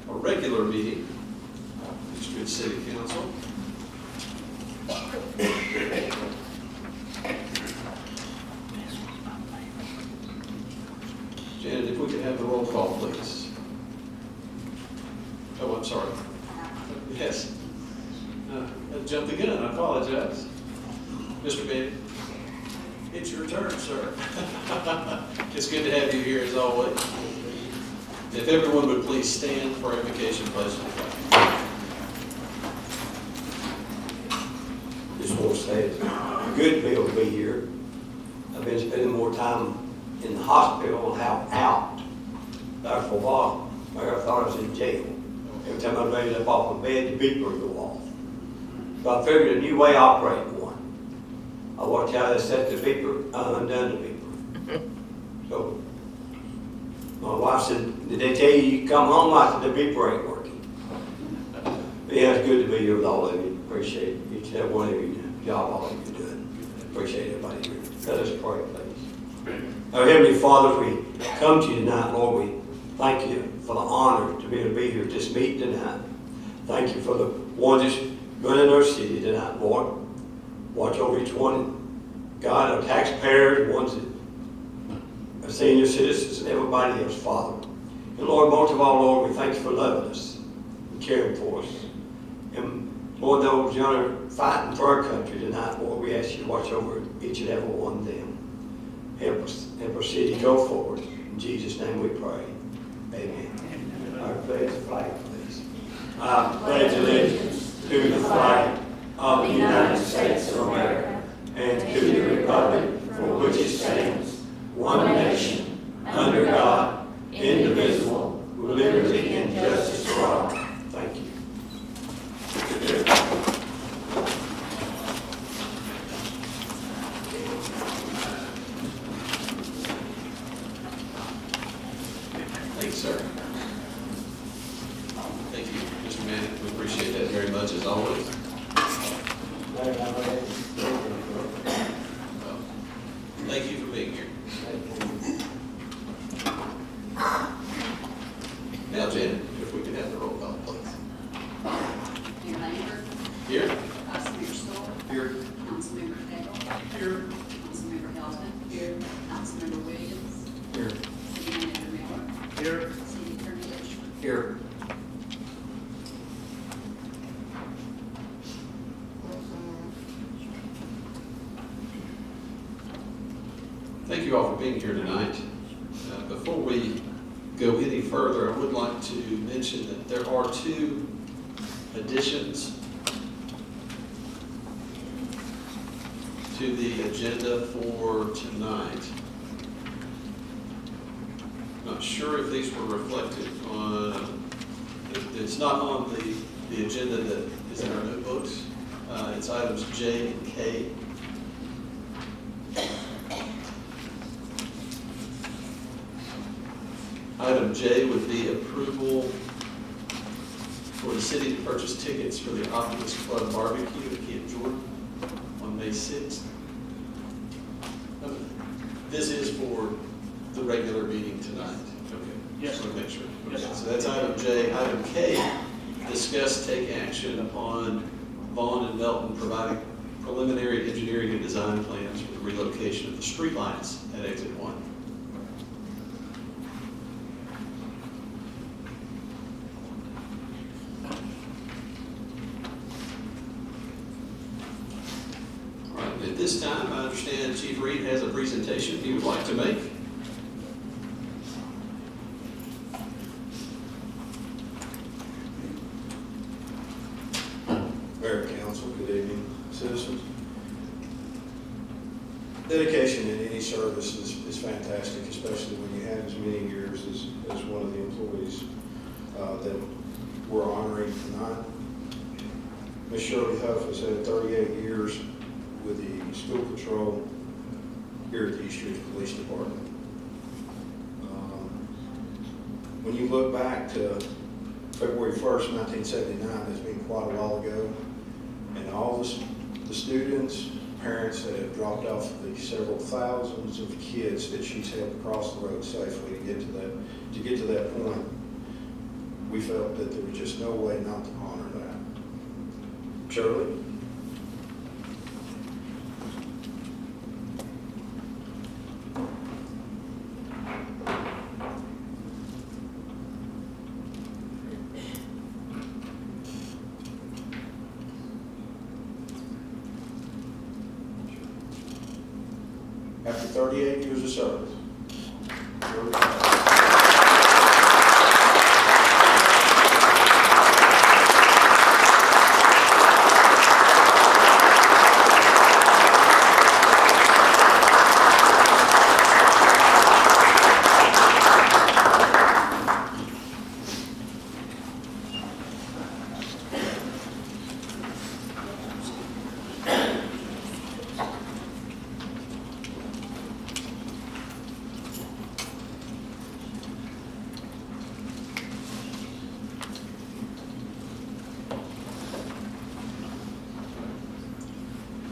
[SPEAKER 1] a regular meeting, Peachtree City Council. Janet, if we could have the roll call, please. Oh, I'm sorry. Yes. I jumped the gun, I apologize. Mr. Benny, it's your turn, sir. It's good to have you here as always. If everyone would please stand for invocation, pledge.
[SPEAKER 10] Just want to say it's good to be able to be here. I've been spending more time in the hospital out there for a while. I thought I was in jail. Every time I raised up off my bed, the beeper would go off. So I figured a new way to operate one. I watched how they set the beeper, undone the beeper. So my wife said, "Did they tell you you come home?" I said, "The beeper ain't working." But yeah, it's good to be here with all of you. Appreciate each and every one of you, the job all of you are doing. Appreciate everybody here. Let us pray, please. Our Heavenly Father, we come to you tonight, Lord. We thank you for the honor to be able to be here at this meeting tonight. Thank you for the ones that's running our city tonight, Lord. Watch over each one. God, our taxpayers, the ones that are senior citizens, and everybody else, Father. And Lord, most of all, Lord, we thank you for loving us and caring for us. And Lord, those young are fighting for our country tonight, Lord, we ask you to watch over each and every one of them. Help us, help our city go forward. In Jesus' name we pray. Amen. I pledge the flag, please. I pledge allegiance to the flag of the United States of America and to the republic for which it stands, one nation, under God, indivisible, with liberty and justice for all. Thank you.
[SPEAKER 1] Thanks, sir. Thank you, Mr. Manning. We appreciate that very much as always. Well, thank you for being here. Now, Janet, if we could have the roll call, please.
[SPEAKER 3] Mayor Lambert,
[SPEAKER 1] Here?
[SPEAKER 3] Vice Mayor Stoll,
[SPEAKER 1] Here.
[SPEAKER 3] Councilmember Cagle,
[SPEAKER 1] Here.
[SPEAKER 3] Councilmember Hilton. Here. Councilmember Williams,
[SPEAKER 10] Here.
[SPEAKER 3] City Manager Miller,
[SPEAKER 10] Here.
[SPEAKER 3] City Attorney Richmond.
[SPEAKER 10] Here.
[SPEAKER 1] Thank you all for being here tonight. Before we go any further, I would like to mention that there are two additions to the agenda for tonight. Not sure if these were reflected on, it's not on the agenda that is in our notebooks. It's items J and K. Item J would be approval for the city to purchase tickets for the Optimist Club barbecue at Camp Jordan on May 6th. This is for the regular meeting tonight. Okay.
[SPEAKER 2] Yes.
[SPEAKER 1] Just want to make sure.
[SPEAKER 2] Yes,
[SPEAKER 1] Okay,
[SPEAKER 2] sir.
[SPEAKER 1] so that's item J. Item K, discuss take action upon Vaughn and Melton providing preliminary engineering and design plans for the relocation of the streetlights at Exit 1. All right, at this time, I understand Chief Reed has a presentation he would like to make.
[SPEAKER 6] Mayor, council, good evening, citizens. Dedication in any service is fantastic, especially when you have as many years as one of the employees that we're honoring tonight. Ms. Shirley Huff has had 38 years with the school patrol here at the East Ridge Police Department. When you look back to February 1st, 1979, it's been quite a while ago, and all the students, parents that have dropped off the several thousands of kids that she's helped cross the road safely to get to that point, we felt that there was just no way not to honor that. Shirley?
[SPEAKER 1] 38 years of service.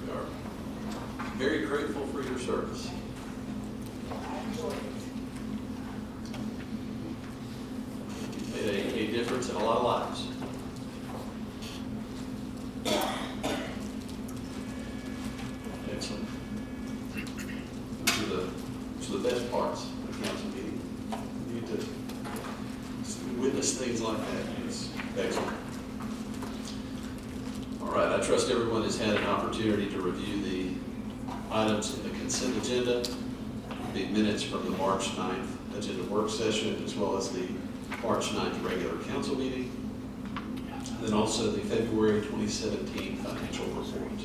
[SPEAKER 1] We are very grateful for your service. You've made a difference in a lot of lives. Excellent. Those are the best parts of the council meeting. You get to witness things like that. It's excellent. All right, I trust everyone has had an opportunity to review the items in the consent agenda, the minutes from the March 9th agenda work session, as well as the March 9th regular council meeting, and then also the February 2017 financial report.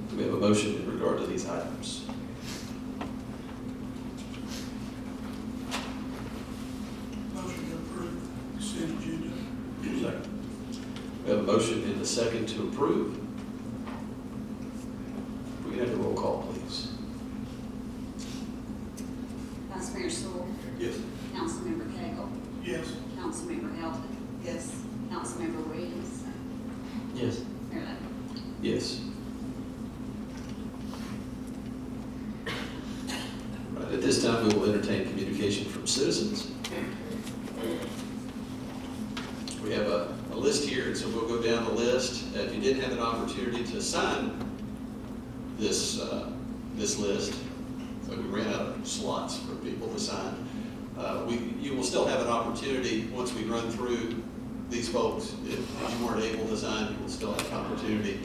[SPEAKER 1] Do we have a motion in regard to these items?
[SPEAKER 5] Motion to approve consent agenda.
[SPEAKER 1] Second. We have a motion and a second to approve. We can have the roll call, please.
[SPEAKER 3] Vice Mayor Sewell.
[SPEAKER 1] Yes.
[SPEAKER 3] Councilmember Cagle.
[SPEAKER 5] Yes.
[SPEAKER 3] Councilmember Elton. Yes. Councilmember Williams.
[SPEAKER 4] Yes.
[SPEAKER 3] Mayor Lambert.
[SPEAKER 1] Yes. Right, at this time, we will entertain communication from citizens. We have a list here, and so we'll go down the list. If you didn't have an opportunity to sign this list, so we ran out of slots for people to sign, you will still have an opportunity once we run through these folks. If you weren't able to sign, you will still have an opportunity.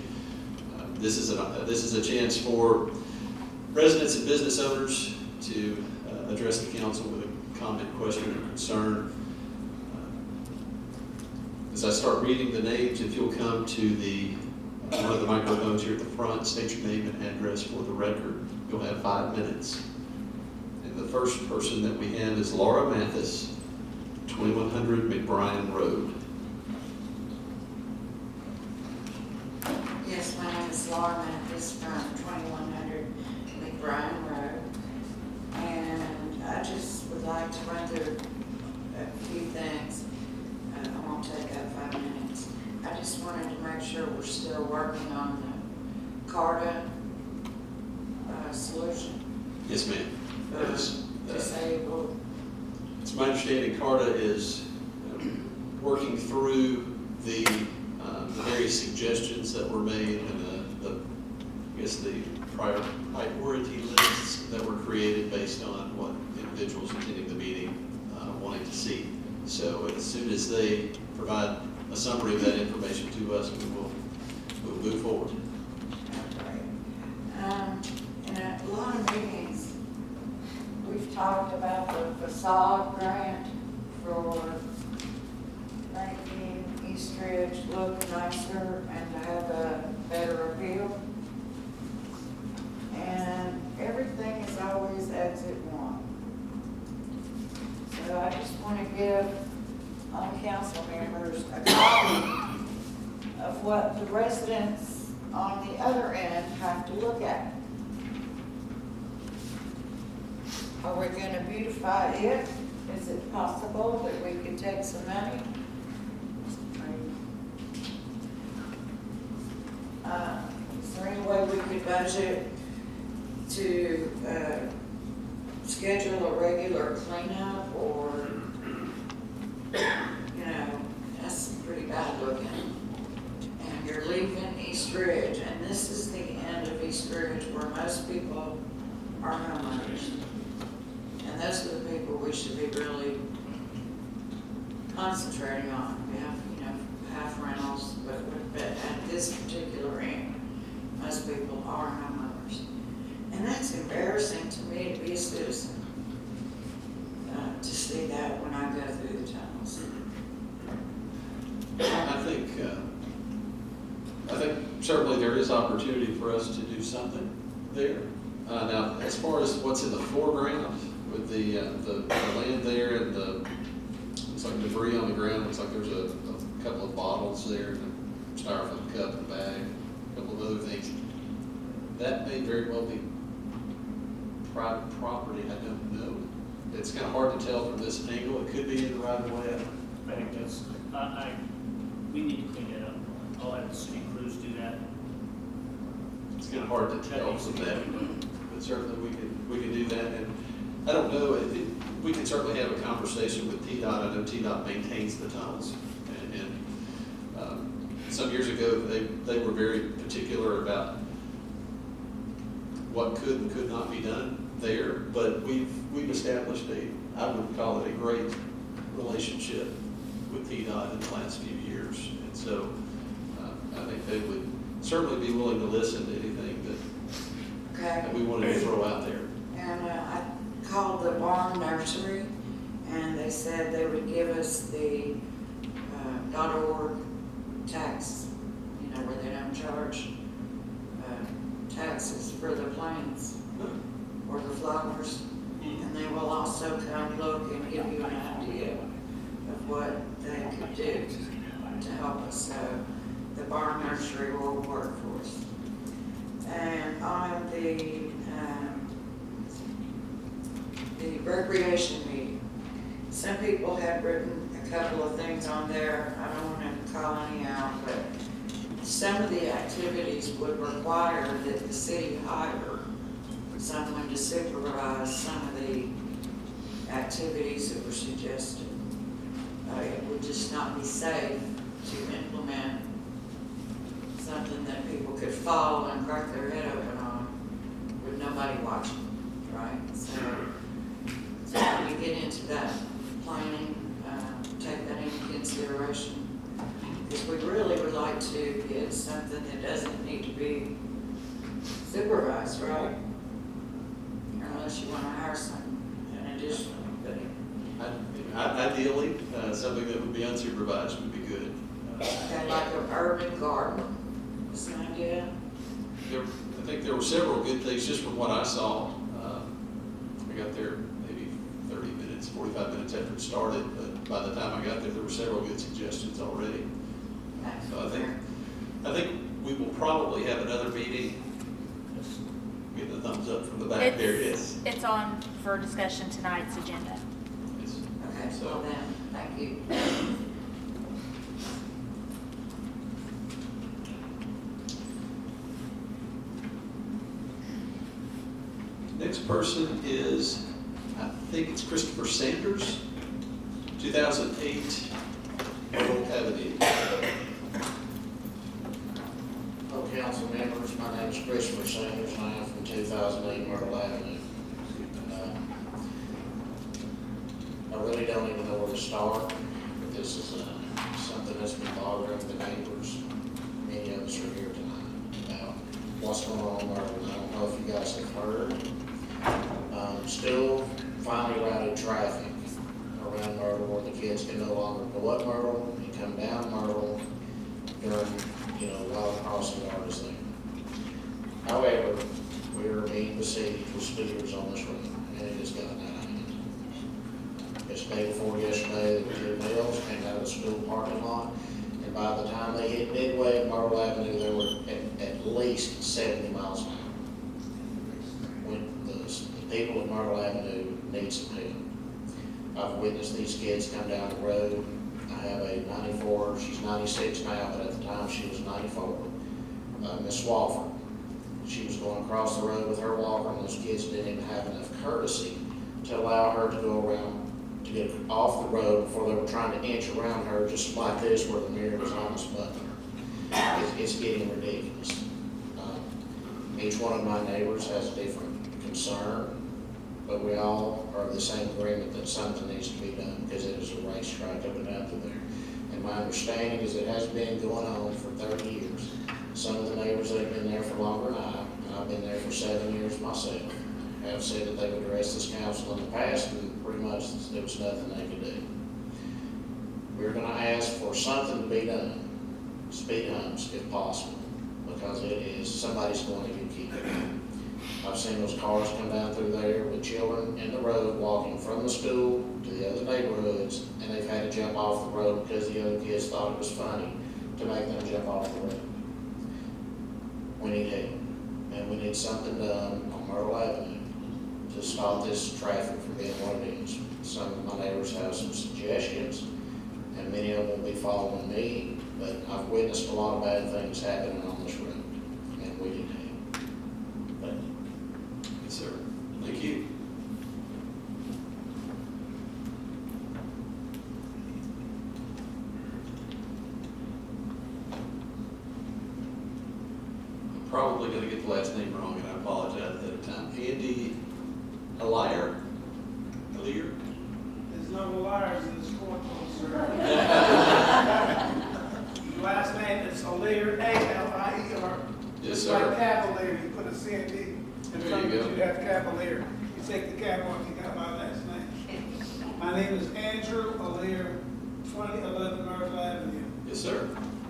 [SPEAKER 1] This is a chance for residents and business owners to address the council with a comment, question, or concern. As I start reading the names, if you'll come to one of the microphones here at the front, state your name and address for the record. You'll have 5 minutes. And the first person that we have is Laura Mathis, 2100 McBrien Road.
[SPEAKER 11] Yes, my name is Laura Mathis from 2100 McBrien Road. And I just would like to run through a few things. I won't take up 5 minutes. I just wanted to make sure we're still working on the CARTA solution
[SPEAKER 1] Yes, ma'am.
[SPEAKER 11] for
[SPEAKER 1] Yes.
[SPEAKER 11] disabled.
[SPEAKER 1] It's my understanding CARTA is working through the various suggestions that were made and the priority lists that were created based on what individuals attending the meeting wanted to see. So as soon as they provide a summary of that information to us, we'll move forward.
[SPEAKER 11] In a lot of meetings, we've talked about the facade grant for making East Ridge look nicer and to have a better appeal. And everything is always exit one. So I just want to give all council members a copy of what the residents on the other end have to look at. Are we going to beautify it? Is it possible that we could take some money? Is there any way we could budget to schedule a regular cleanup, or, that's pretty bad looking. And you're leaving East Ridge, and this is the end of East Ridge where most people are homeowners. And those are the people we should be really concentrating on. We have, half rentals, but at this this particular end. Most people are homeowners. And that's embarrassing to me to be a citizen, to see that when I go through the tunnels.
[SPEAKER 1] I think certainly there is opportunity for us to do something there. Now, as far as what's in the foreground with the land there and looks like debris on the ground, looks like there's a couple of bottles there, and a styrofoam cup and bag, a couple of other things. That may very well be private property, I don't know. It's kind of hard to tell from this angle. It could be in the right of way.
[SPEAKER 2] I think that's, we need to clean that up. I'll have the city crews do that.
[SPEAKER 1] It's kind of hard to tell from that, but certainly we can do that. And I don't know, we can certainly have a conversation with TDOT. I know TDOT maintains the tunnels. And some years ago, they were very particular about what could and could not be done there. But we've established I would call it a great relationship with TDOT in the last few years. And so I think they would certainly be willing to listen to anything that we wanted to throw out there.
[SPEAKER 11] And I called the barn nursery, and they said they would give us the .org tax, where they don't charge taxes for the plants or the flowers. And they will also come look and give you an idea of what they could do to help us. So the barn nursery will work for us. And on the recreation meeting, some people had written a couple of things on there. I don't want to call any out, but some of the activities would require that the city hire someone to supervise some of the activities that were suggested. It would just not be safe to implement something that people could follow and crack their head open on with nobody watching, right? So when we get into that planning, take that into consideration. Because we really would like to get something that doesn't need to be supervised, right? Unless you want to hire an additional, but
[SPEAKER 1] Ideally, something that would be unsupervised would be good.
[SPEAKER 11] kind of like an urban garden, is an idea.
[SPEAKER 1] I think there were several good things just from what I saw. I got there maybe 30 minutes, 45 minutes after it started, but by the time I got there were several good suggestions already. So I think we will probably have another meeting. Get the thumbs up from the back there, yes.
[SPEAKER 12] It's on for discussion tonight's agenda.
[SPEAKER 1] Yes.
[SPEAKER 11] Okay,
[SPEAKER 1] So-
[SPEAKER 11] well then, thank you.
[SPEAKER 1] Next person is, I think it's Christopher Sanders, 2008 Oak Avenue.
[SPEAKER 2] Hello, council members, my name is Christopher Sanders, and I am from 2008 Myrtle Avenue. I really don't even know where to start, but this is something that's been bothering the neighbors. Many of us are here tonight about what's going on in Myrtle. I don't know if you guys have heard. Still finally routed traffic around Myrtle where the kids can no longer go up Myrtle and come down Myrtle during, while the crossing guard is there. However, we are being besieged with speeders on this road, and it has gotten out of hand. This day before yesterday, the two males came out of the school parking lot, and by the time they hit Midway and Myrtle Avenue, they were at least 70 miles an hour. When the people of Myrtle Avenue need some help. I've witnessed these kids come down the road. I have a 94, she's 96 now, but at the time she was 94, Miss Swafford. She was going across the road with her walker, and those kids didn't even have enough courtesy to allow her to go around, to get off the road before they were trying to inch around her just like this where the mirror was almost butting her. It's getting ridiculous. Each one of my neighbors has a different concern, but we all are of the same agreement that something needs to be done because it is a racetrack up and out through there. And And my understanding is it has been going on for 30 years. Some of the neighbors that have been there for longer than I, and I've been there for 7 years myself, have said that they've addressed this council in the past, and pretty much there was nothing they could do. We're gonna ask for something to be done, speed humps if possible, because it is, somebody's going to get killed. I've seen those cars come down through there with children in the road, walking from the school to the other neighborhoods, and they've had to jump off the road because the other kids thought it was funny to make them jump off the road. We need help, and we need something done on Myrtle Avenue to stop this traffic from being what it is. Some of my neighbors have some suggestions, and many of them will be following me, but I've witnessed a lot of bad things happening on this road, and we need help. Thank you.
[SPEAKER 1] Yes, sir. Thank you. I'm probably gonna get the last name wrong, and I apologize ahead of time. Andy Alier? Alier?
[SPEAKER 5] There's no liars in this court, sir. Last name is Alier, A-L-I-E-R.
[SPEAKER 1] Yes,
[SPEAKER 5] Just
[SPEAKER 1] sir.
[SPEAKER 5] like Cavalier, you put a C-A-D in
[SPEAKER 1] There
[SPEAKER 5] front
[SPEAKER 1] you
[SPEAKER 5] of
[SPEAKER 1] go.
[SPEAKER 5] it, you have Cavalier. You take the cap off, you got my last name. My name is Andrew Alier, 2011 Myrtle Avenue.
[SPEAKER 1] Yes, sir.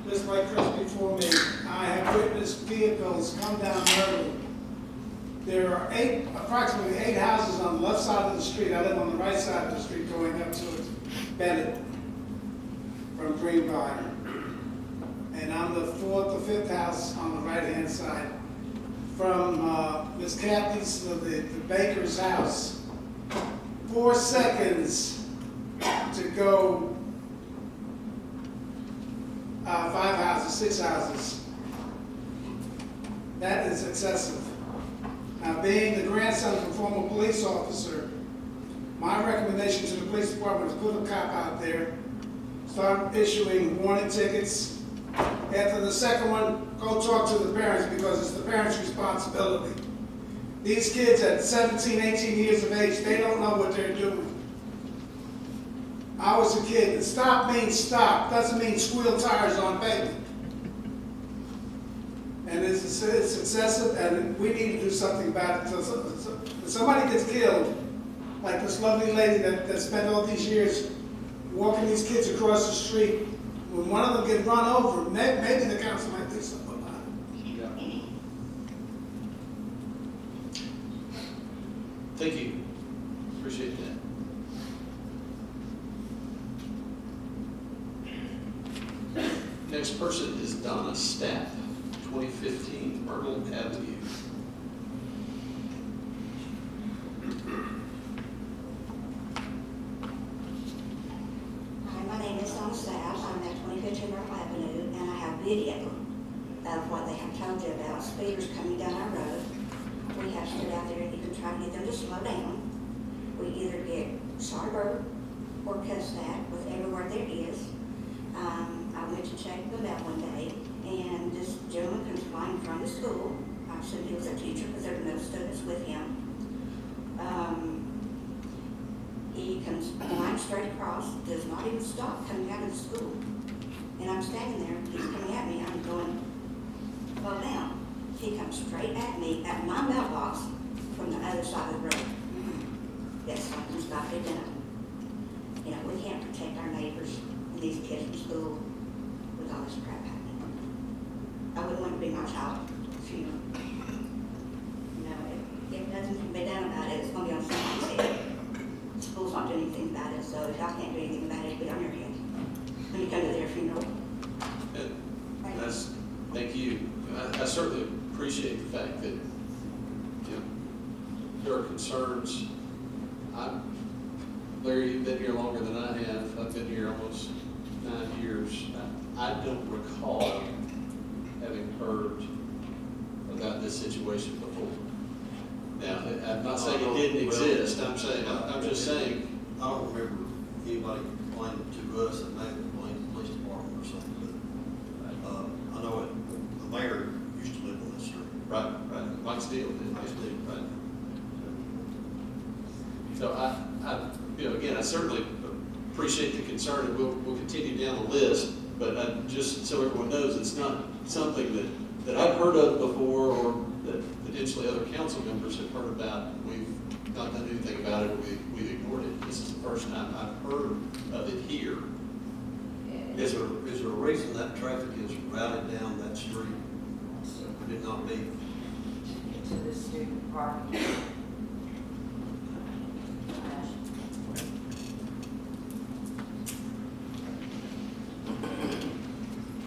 [SPEAKER 5] Just like Chris before me, I have witnessed vehicles come down Myrtle. There are approximately eight houses on the left side of the street. I live on the right side of the street going up to Bennett from Greenbrier. And I'm the fourth or fifth house on the right-hand side. From Miss Kathy's, the baker's house, 4 seconds to go 5 houses, 6 houses. That is excessive. Now, being the grandson of a former police officer, my recommendation to the police department is put a cop out there, start issuing warning tickets. After the second one, go talk to the parents because it's the parents' responsibility. These kids at 17, 18 years of age, they don't know what they're doing. I was a kid, and stop means stop, doesn't mean squeal tires on pavement. And it's excessive, and we need to do something about it. So if somebody gets killed, like this lovely lady that spent all these years walking these kids across the street, when one of them gets run over, maybe the council might do something about it.
[SPEAKER 1] Thank you. Appreciate that. Next person is Donna Stapp, 2015 Myrtle Avenue.
[SPEAKER 13] Hi, my name is Donna Stiles. I'm at 2015 Myrtle Avenue, and I have video of what they have told you about speeders coming down our road. We have stood out there and even tried to get them to slow down. We either get Sarber or cuss that with every word there is. I went to check them out one day, and this gentleman comes flying from the school. I assumed he was a teacher because there were no students with him. He comes flying straight across, does not even stop coming out of the school. And I'm standing there, he's coming at me, I'm going, slow down. He comes straight at me, at my mailbox, from the other side of the road. Yes, something's got to be done. You know, we can't protect our neighbors and these kids from school with all this crap happening. I wouldn't want to be my child funeral. You know, if nothing can be done about it, it's going to be on somebody's head. Schools aren't doing anything about it, so if y'all can't do anything about it, it'll be on your head when you come to their funeral.
[SPEAKER 1] Thank you. I certainly appreciate the fact that, you know, there are concerns. Larry, you've been here longer than I have. I've been here almost 9 years. I don't recall having heard about this situation before. Now, I'm not saying it didn't exist. I'm just saying.
[SPEAKER 6] I don't remember anybody complaining to us and maybe complaining to the police department or something, but, I know the mayor used to live on this street.
[SPEAKER 1] Right. Mike Steele did.
[SPEAKER 6] Mike Steele.
[SPEAKER 1] Right. So you know, again, I certainly appreciate the concern, and we'll continue down the list, but just so everyone knows, it's not something that I've heard of before, or that potentially other council members have heard about. We've not done anything about it, or we've ignored it. This is the first time I've heard of it here.
[SPEAKER 6] Is there a reason that traffic is routed down that street? Would it not be?
[SPEAKER 11] Into the student parking.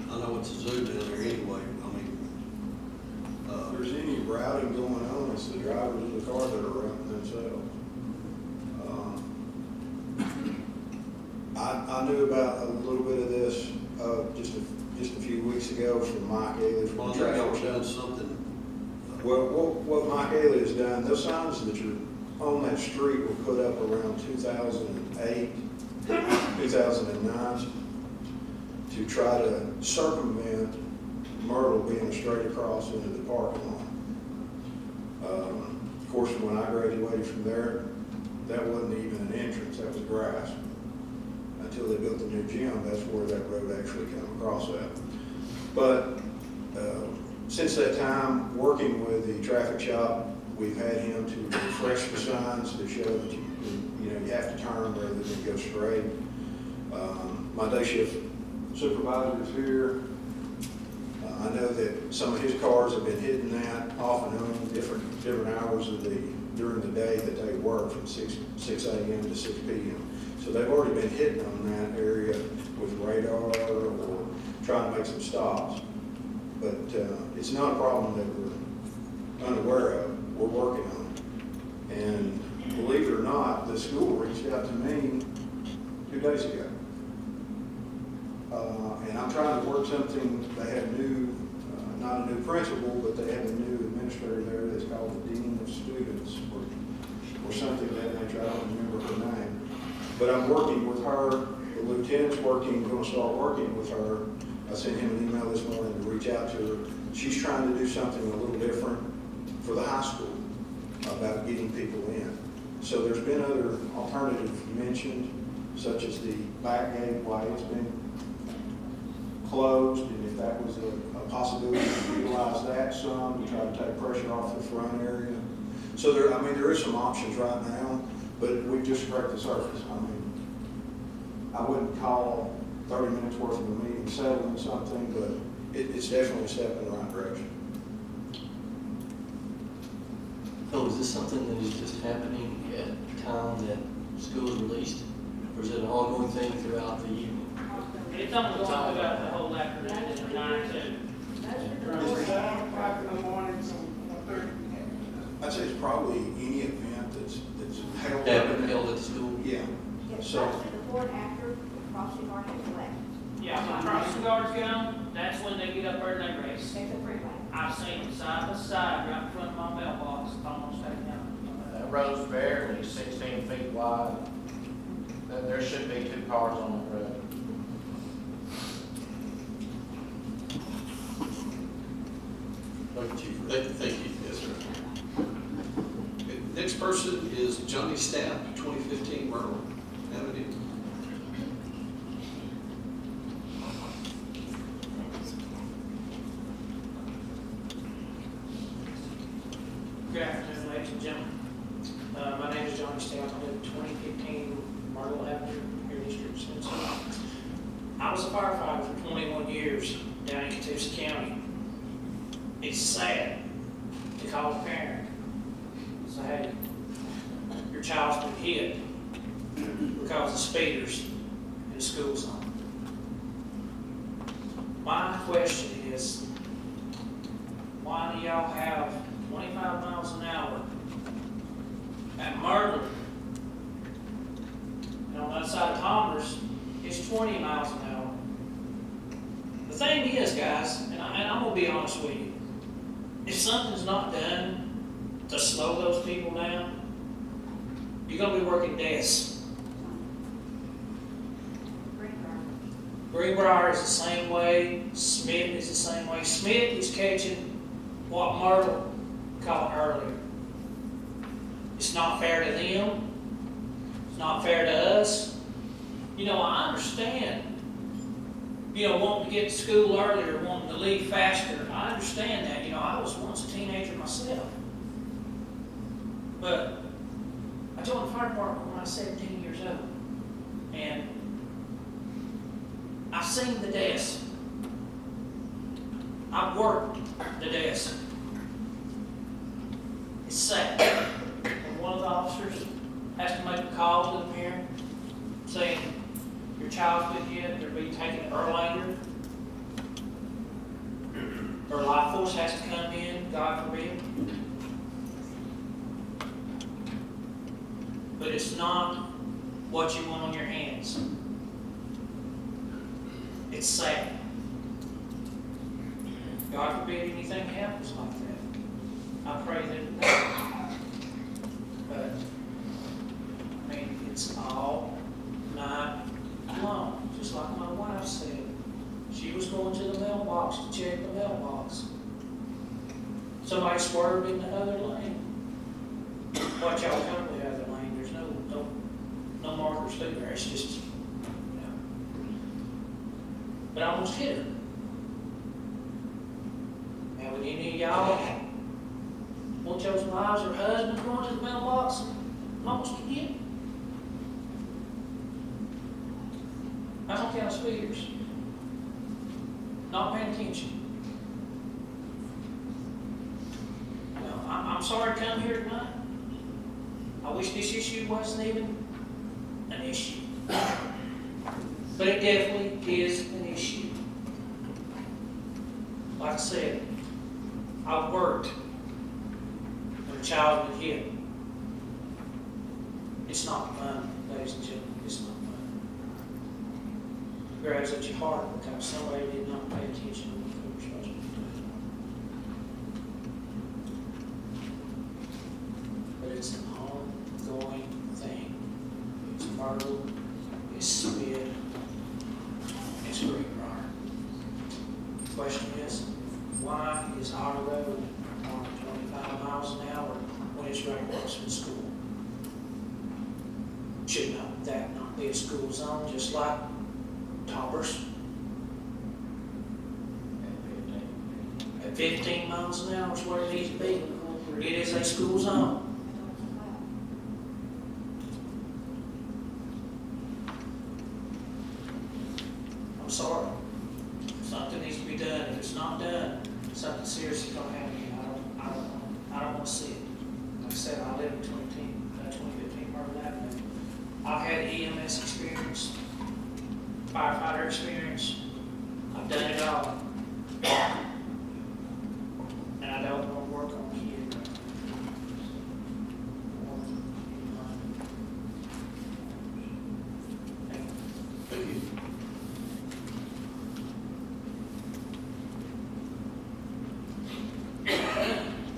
[SPEAKER 6] I know it's a zoo down there anyway, I mean,
[SPEAKER 14] If there's any routing going on, it's the drivers of the car that are routing themselves. I knew about a little bit of this, just a few weeks ago from Mike Ailey from
[SPEAKER 6] well,
[SPEAKER 14] the
[SPEAKER 6] I know
[SPEAKER 14] traffic
[SPEAKER 6] y'all done
[SPEAKER 14] shop.
[SPEAKER 6] something.
[SPEAKER 14] Well, what Mike Ailey has done, those signs that are on that street were put up around 2008, 2009 to try to circumvent Myrtle being straight across into the parking lot. Of course, when I graduated from there, that wasn't even an entrance, that was grass. Until they built the new gym, that's where that road actually came across at. But since that time, working with the traffic shop, we've had him to refresh the signs to show that you have to turn rather than go straight. My day shift supervisor is here. I know that some of his cars have been hitting that off and on different hours during the day that they work from 6 a.m. to 6 p.m. So they've already been hitting on that area with radar or trying to make some stops. But it's not a problem that we're unaware of. We're working on it. And believe it or not, the school reached out to me 2 days ago. And I'm trying to work something, they have not a new principal, but they have a new administrator there that's called the Dean of Students or something of that nature. I don't remember her name. But I'm working with her, the lieutenant's going to start working with her. I sent him an email this morning to reach out to her. She's trying to do something a little different for the high school about getting people in. So there's been other alternatives mentioned, such as the back gate, why it's been closed, and if that was a possibility to utilize that some to try to take pressure off the front area. So there is some options right now, but we've just scratched the surface. I wouldn't call 30 minutes worth of a meeting settling something, but it's definitely a step in the right direction.
[SPEAKER 4] So is this something that is just happening at the time that school is released? Or is it an ongoing thing throughout the evening?
[SPEAKER 2] It's almost all about the whole afternoon and night too.
[SPEAKER 5] It's 7 o'clock in the morning to 1:30.
[SPEAKER 14] I'd say it's probably any event that's held.
[SPEAKER 4] Held at the school?
[SPEAKER 14] Yeah. So,
[SPEAKER 13] before and after the crossing guard has left.
[SPEAKER 2] Yeah, when crossing guards get on, that's when they get up there and they race.
[SPEAKER 13] Take the freeway.
[SPEAKER 2] I've seen them side by side right in front of my mailbox, almost taken out.
[SPEAKER 15] That road's barely 16 feet wide. There should be 2 cars on the road.
[SPEAKER 1] Thank you, yes, sir. Okay, next person is Johnny Stapp, 2015 Myrtle Avenue.
[SPEAKER 16] Good afternoon, ladies and gentlemen. My name is Johnny Stout. I live at 2015 Myrtle Avenue here in East Richmond. I was a firefighter for 21 years down in Catoosa County. It's sad to call a parent and say, hey, your child's been hit because of speeders in the school zone. My question is, why do y'all have 25 miles an hour at Myrtle? And on the other side of Commerce, it's 20 miles an hour. The thing is, guys, and I'm going to be honest with you, if something's not done to slow those people down, you're going to be working deaths. Greenbrier is the same way. Smith is the same way. Smith is catching what Myrtle caught earlier. It's not fair to them. It's not fair to us. You know, I understand, you know, wanting to get to school earlier, wanting to leave faster. I understand that. You know, I was once a teenager myself. But I joined the fire department when I was 17 years old. And I've seen the desk. I've worked the desk. It's sad when one of the officers has to make a call to the parent saying your child's been hit, they're being taken to Erlanger, or life force has to come in, God forbid. But it's not what you want on your hands. It's sad. God forbid anything happens like that. I pray that it doesn't. But, I mean, it's all night long. Just like my wife said. She was going to the mailbox to check the mailbox. Somebody swerved in the other lane. Watch y'all come to the other lane. There's no markers through there. It's just, you know. But I almost hit her. And when any of y'all want your wives or husbands going to the mailbox, almost get hit. I don't count speeders. Not paying attention. You know, I'm sorry to come here tonight. I wish this issue wasn't even an issue. But it definitely is an issue. Like I said, I've worked when a child was hit. It's not fun, ladies and gentlemen. It's not fun. It grabs at your heart because somebody did not pay attention to what they were supposed to be doing. But it's an ongoing thing. It's murder, it's spit, it's Greenbrier. The question is, why is our road on 25 miles an hour when it's right across from school? Should that not be a school zone, just like Toppers? At 15 miles an hour is where it needs to be. It is a school zone. I'm sorry. Something needs to be done. If it's not done, something serious is going to happen. I don't want to see it. Like I said, I live in 2015 Myrtle Avenue. I've had EMS experience, firefighter experience. I've done it all. And I don't want to work on here.
[SPEAKER 1] Thank you.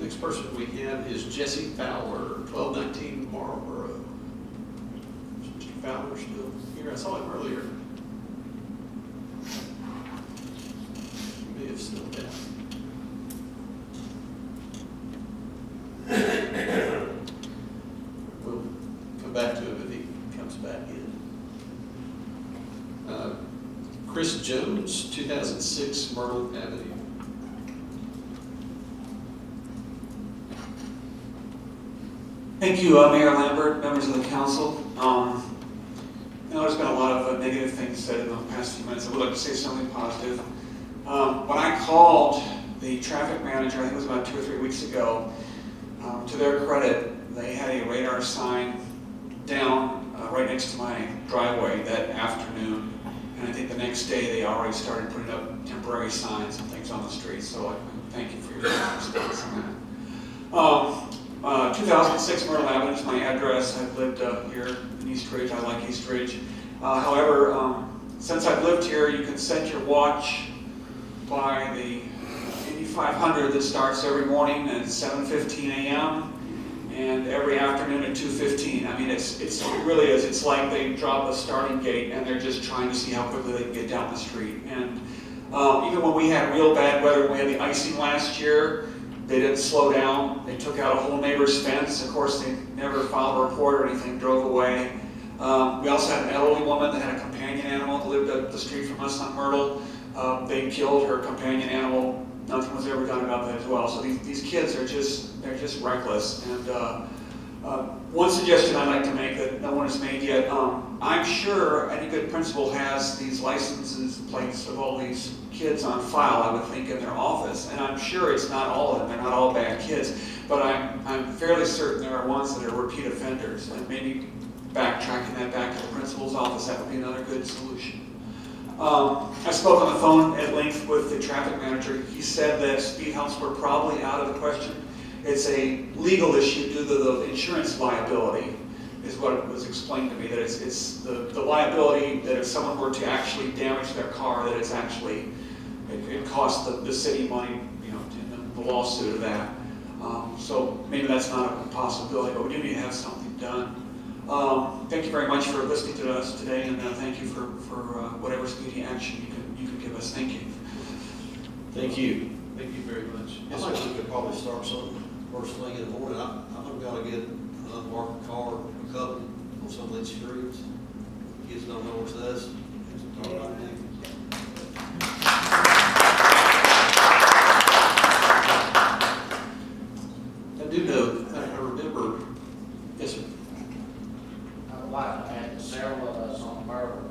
[SPEAKER 1] Next person we have is Jesse Fowler, 1219 Marlboro. Is Mr. Fowler still here? I saw him earlier. He may have still down. We'll come back to him if he comes back in. Chris Jones, 2006 Myrtle Avenue.
[SPEAKER 17] Thank you, Mayor Lambert, members of the council. There's been a lot of negative things said in the past few minutes. I would like to say something positive. When I called the traffic manager, I think it was about 2 or 3 weeks ago, to their credit, they had a radar sign down right next to my driveway that afternoon. And I think the next day they already started putting up temporary signs and things on the street. So I thank you for your response on that. 2006 Myrtle Avenue is my address. I've lived here in East Ridge. I like East Ridge. However, since I've lived here, you can set your watch by the Indy 500 that starts every morning at 7:15 a.m. and every afternoon at 2:15. I mean, it really is. It's like they drop a starting gate and they're just trying to see how quickly they can get down the street. And even when we had real bad weather, we had the icing last year, they didn't slow down. They took out a whole neighbor's fence. Of course, they never filed a report or anything, drove away. We also had an elderly woman that had a companion animal that lived up the street from us on Myrtle. They killed her companion animal. Nothing was ever done about that as well. So these kids are they're just reckless. And one suggestion I'd like to make that no one has made yet, I'm sure any good principal has these licenses plates of all these kids on file, I would think, in their office. And I'm sure it's not all of them, they're not all bad kids, but I'm fairly certain there are ones that are repeat offenders, and maybe backtracking that back to the principal's office, that would be another good solution. I spoke on the phone at length with the traffic manager. He said that speed humps were probably out of the question. It's a legal issue due to the insurance liability, is what was explained to me, that it's the liability that if someone were to actually damage their car, that it's actually, it costs the city money, you know, in the lawsuit of that. So maybe that's not a possibility, but we do need to have something done. Thank you very much for listening to us today, and thank you for whatever speedy action you can give us. Thank you.
[SPEAKER 1] Thank you. Thank you very much.
[SPEAKER 6] I think we could probably start something first thing in the morning. I think we ought to get an unmarked car, a couple on some of these streets. Kids don't know what's this. It's all right now.
[SPEAKER 1] I do know, I remember, yes, sir.
[SPEAKER 15] I would like to add that several of us on Myrtle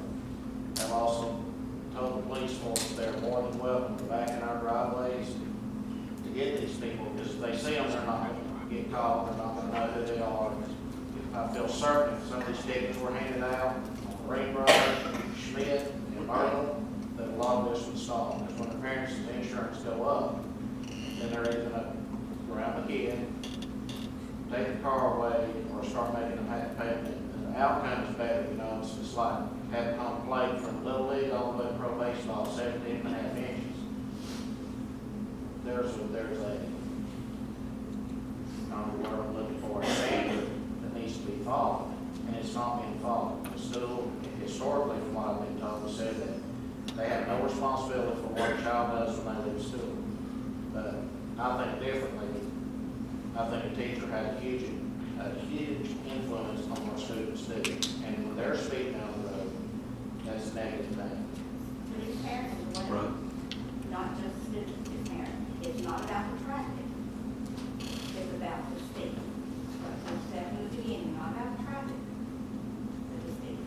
[SPEAKER 15] have also told the police force they're more than welcome to back in our driveways to get these people, because if they see them, they're not going to get caught, they're not going to know who they are. I feel certain if some of these tickets were handed out on Ring Road, Schmidt, and Myrtle, that a lot of this would stop. Because when the parents and the insurance go up, then they're either going to grab a kid, take the car away, or start making them have to pay it. And the outcome is better, you know, it's like having home plate from Little League all the way to pro baseball, 17.5 inches. There's a what I'm looking for, a standard that needs to be followed, and it's not being followed. The school, historically, from what I've been told, said that they have no responsibility for what a child does when they leave school. But I think differently. I think a teacher had a huge influence on what students do, and when they're speeding down the road, that's a negative thing.
[SPEAKER 13] But it's parents as well.
[SPEAKER 1] Right.
[SPEAKER 13] Not just students, it's parents. It's not about the traffic. It's about the speed. Like I said in the beginning, not about the traffic, but the speed.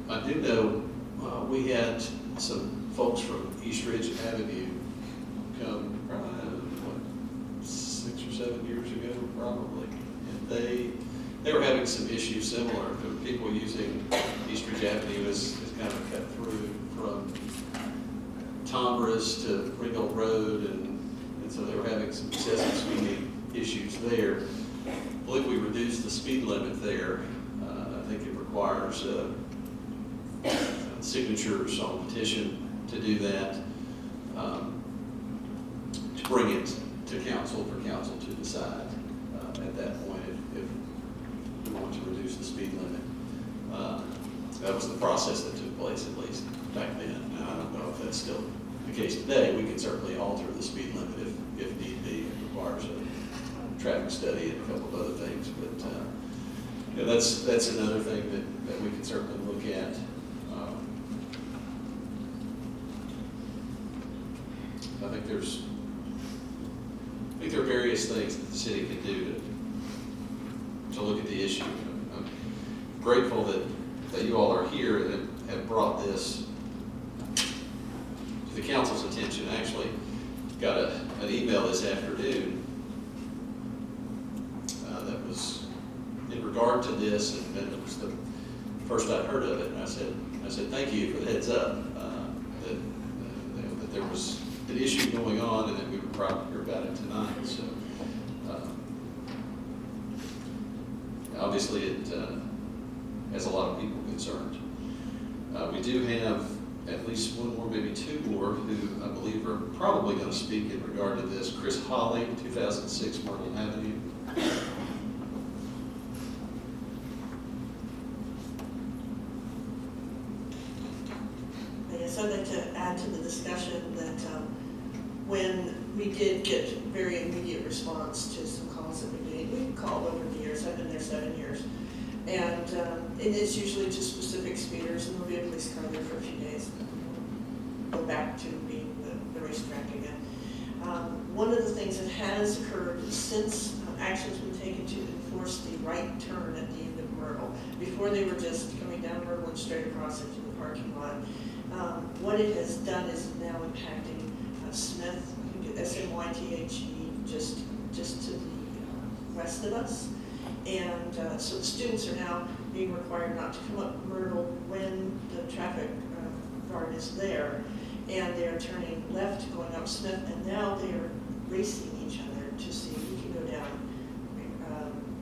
[SPEAKER 1] I do know, we had some folks from East Ridge Avenue come, what, 6 or 7 years ago, probably. And they were having some issues similar to people using East Ridge Avenue as kind of cut through from Tomras to Ringgold Road, and so they were having some excessive speeding issues there. I believe we reduced the speed limit there. I think it requires signatures on petition to do that, to bring it to council for council to decide at that point if we want to reduce the speed limit. That was the process that took place, at least back then. Now, I don't know if that's still the case today. We can certainly alter the speed limit if need be. It requires a traffic study and a couple of other things, but yeah, that's another thing that we can certainly look at. I think there are various things that the city can do to look at the issue. I'm grateful that you all are here and have brought this to the council's attention. I actually got an email this afternoon that was in regard to this, and it was the first I'd heard of it. And I said thank you for the heads up that there was an issue going on, and that we would probably hear about it tonight. So obviously it has a lot of people concerned. We do have at least one more, maybe two more, who I believe are probably going to speak in regard to this. Chris Holly, 2006 Myrtle Avenue.
[SPEAKER 18] So that to add to the discussion that when we did get very immediate response to some calls that we made. We've called over the years, I've been there 7 years. And it's usually just specific speeders, and there'll be a police car there for a few days. Go back to being the racetrack again. One of the things that has occurred since action's been taken to enforce the right turn at the end of Myrtle, before they were just coming down Myrtle and straight across into the parking lot, what it has done is now impacting Smith, S-M-Y-T-H-E, just to the west of us. And so the students are now being required not to come up Myrtle when the traffic guard is there. And they are turning left, going up Smith, and now they are racing each other to see who can go down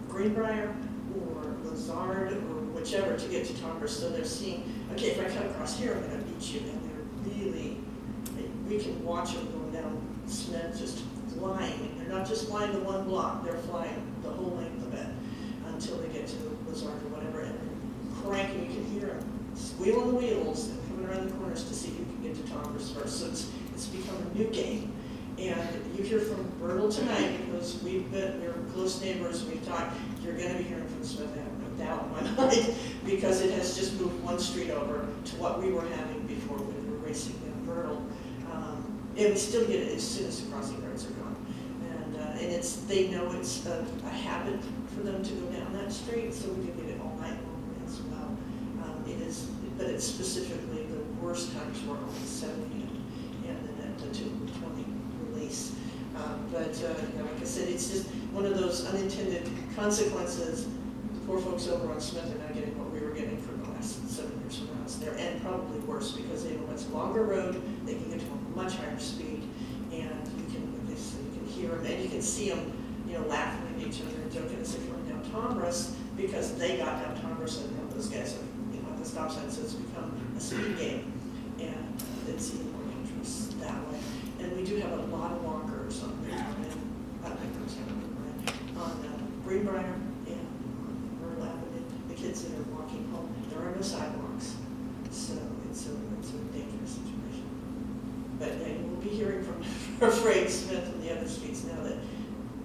[SPEAKER 18] Greenbrier or Lazard or whichever to get to Tombras. So they're seeing, okay, if I cut across here, I'm going to beat you. And they're really, we can watch them going down Smith just flying. They're not just flying the one block, they're flying the whole length of it until they get to Lazard or whatever, and they're cranking. You can hear them squealing the wheels and coming around the corners to see who can get to Tombras first. So it's become a new game. And you hear from Myrtle tonight, because we're close neighbors, we've talked, you're going to be hearing from Smith, I have no doubt in my mind, because it has just moved one street over to what we were having before when we were racing down Myrtle. And we still get it as soon as the crossing guards are gone. And they know it's a habit for them to go down that street, so we do get it all night long as well. But it's specifically the worst times were on the 70 and then at the 220 release. But like I said, it's just one of those unintended consequences. The poor folks over on Smith are not getting what we were getting for the last 7 years when I was there, and probably worse because they know it's a longer road, they can get to a much higher speed, and you can hear them, and you can see them, laughing at each other and joking as they're going down Tombras, because they got down Tombras, and those guys are, at the stop sign, so it's become a speed game, and it's even more dangerous that way. And we do have a lot of walkers on Greenbrier and Myrtle Avenue, the kids that are walking home. There are no sidewalks, so it's a dangerous situation. But we'll be hearing from Frank Smith and the other streets now that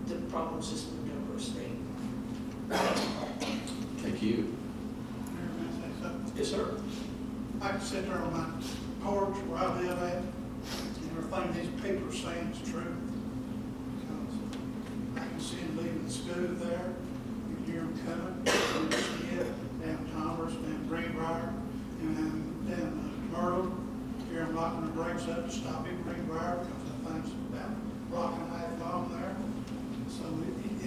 [SPEAKER 18] the problem's just moved over a street.
[SPEAKER 1] Thank you. Yes, sir.
[SPEAKER 5] I can sit there on my porch where I live at, and everything these people are saying is true. Because I can see them leaving the school there, you can hear them coming, you can see it down Tombras, down Greenbrier, and down Myrtle. Hear them locking the brakes up to stop at Greenbrier because that thing's about a block and a half long there. So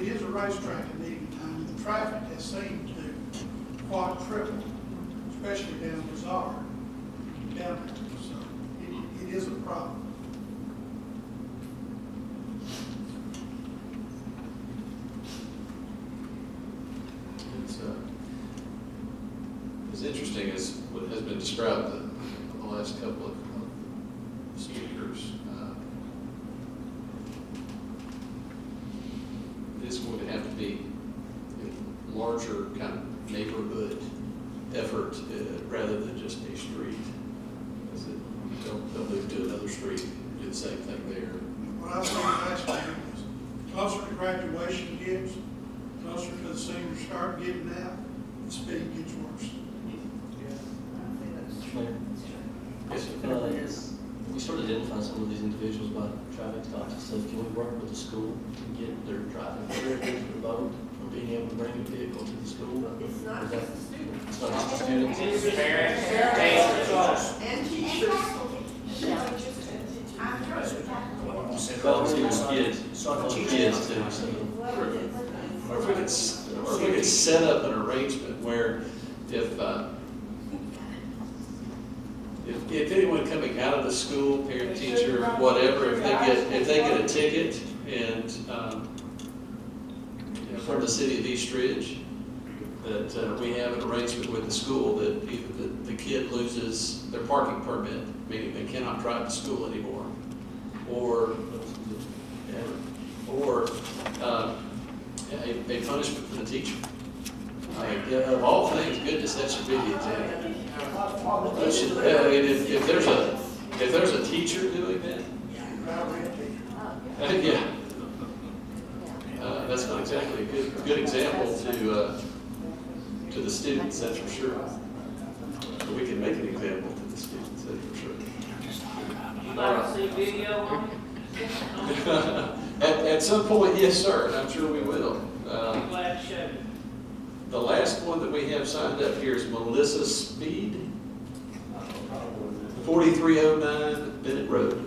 [SPEAKER 5] it is a racetrack at the evening time, and the traffic has seemed to quadruple, especially down Lazard, down there. So it is a problem.
[SPEAKER 1] It's interesting as what has been described in the last couple of speakers. It's going to have to be a larger kind of neighborhood effort rather than just a street. Because they'll move to another street and do the same thing there.
[SPEAKER 5] What I saw last year is closer to graduation gets, closer to the seniors start getting out, the speed gets worse.
[SPEAKER 4] We sort of identify some of these individuals by traffic stops and stuff. Can we work with the school to get their driving privileges revoked from being able to bring a vehicle to the school?
[SPEAKER 3] It's not just the students.
[SPEAKER 4] It's not just the students.
[SPEAKER 3] It's
[SPEAKER 15] Parents,
[SPEAKER 3] and teachers. I'm sure.
[SPEAKER 4] Well, kids, kids too. So.
[SPEAKER 1] Or if we could set up an arrangement where if anyone coming out of the school, parent, teacher, whatever, if they get a ticket and from the city of East Ridge, that we have an arrangement with the school that either the kid loses their parking permit, meaning they cannot drive to school anymore, or a punishment for the teacher. Of all things, goodness, that should be the example. If there's a teacher doing that, Yeah. That's not exactly a good example to the students, that's for sure. But we can make an example to the students, that's for sure.
[SPEAKER 16] You like to see video on it?
[SPEAKER 1] At some point, yes, sir, and I'm sure we will.
[SPEAKER 16] I'm glad to show you.
[SPEAKER 1] The last one that we have signed up here is Melissa Speed, 4309 Bennett Road.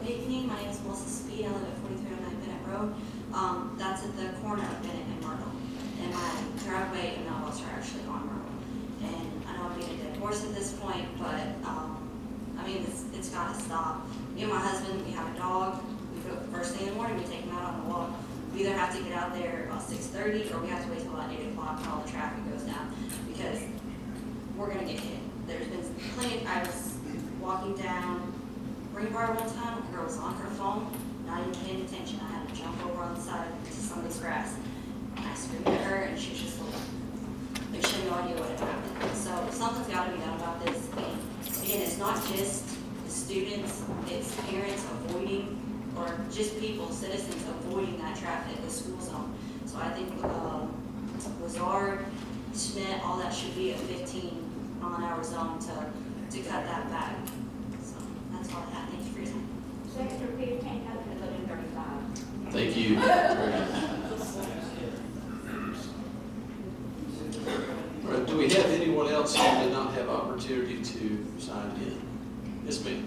[SPEAKER 13] Good evening, my name is Melissa Speed, I live at 4309 Bennett Road. That's at the corner of Bennett and Myrtle. And my driveway and mailbox are actually on Myrtle. And I know I'm being a dead horse at this point, but, I mean, it's gotta stop. Me and my husband, we have a dog. We go first thing in the morning, we take him out on a walk. We either have to get out there about 6:30 or we have to wait till about 8 o'clock when all the traffic goes down because we're gonna get hit. There's been plenty, I was walking down Greenbrier one time, a girl was on her phone, not even paying attention. I had to jump over on the side to somebody's grass. And I screamed at her and she was just like, she had no idea what had happened. So something's gotta be done about this. And again, it's not just the students, it's parents avoiding, or just people, citizens avoiding that traffic, the school zone. So I think, Lazard, Schmidt, all that should be a 15-mile-an-hour zone to cut that back. So that's all I have. Thank you for your time.
[SPEAKER 3] Sector 15, 1135.
[SPEAKER 1] Thank you very much. All right, do we have anyone else who did not have opportunity to sign in? Yes, ma'am.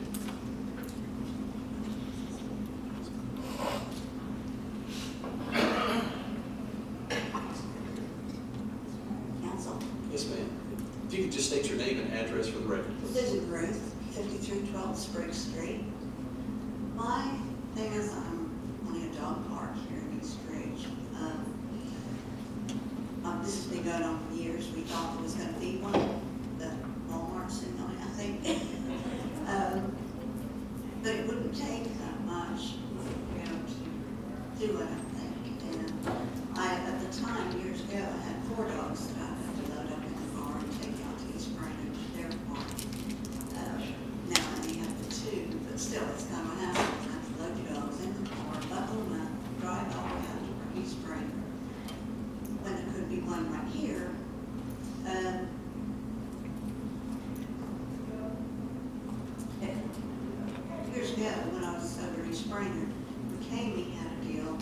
[SPEAKER 13] Council.
[SPEAKER 1] Yes, ma'am. If you could just state your name and address for the record, please.
[SPEAKER 3] Susan Ruth, 5312 Spring Street. My thing is, I'm wanting a dog park here in East Ridge. This has been going on for years. We thought there was going to be one, the Walmart's in on it, I think. But it wouldn't take that much, you know, to do it, I think. And at the time, years ago, I had 4 dogs that I had to load up in the car and take out to East Brandon to their farm. Now I only have the 2, but still, it's kind of a hassle. I have to load your dogs in the car, buckle them up, drive all the way out to East Brandon. When there could be one right here. Years ago, when I was over in East Springer, McCamey had a deal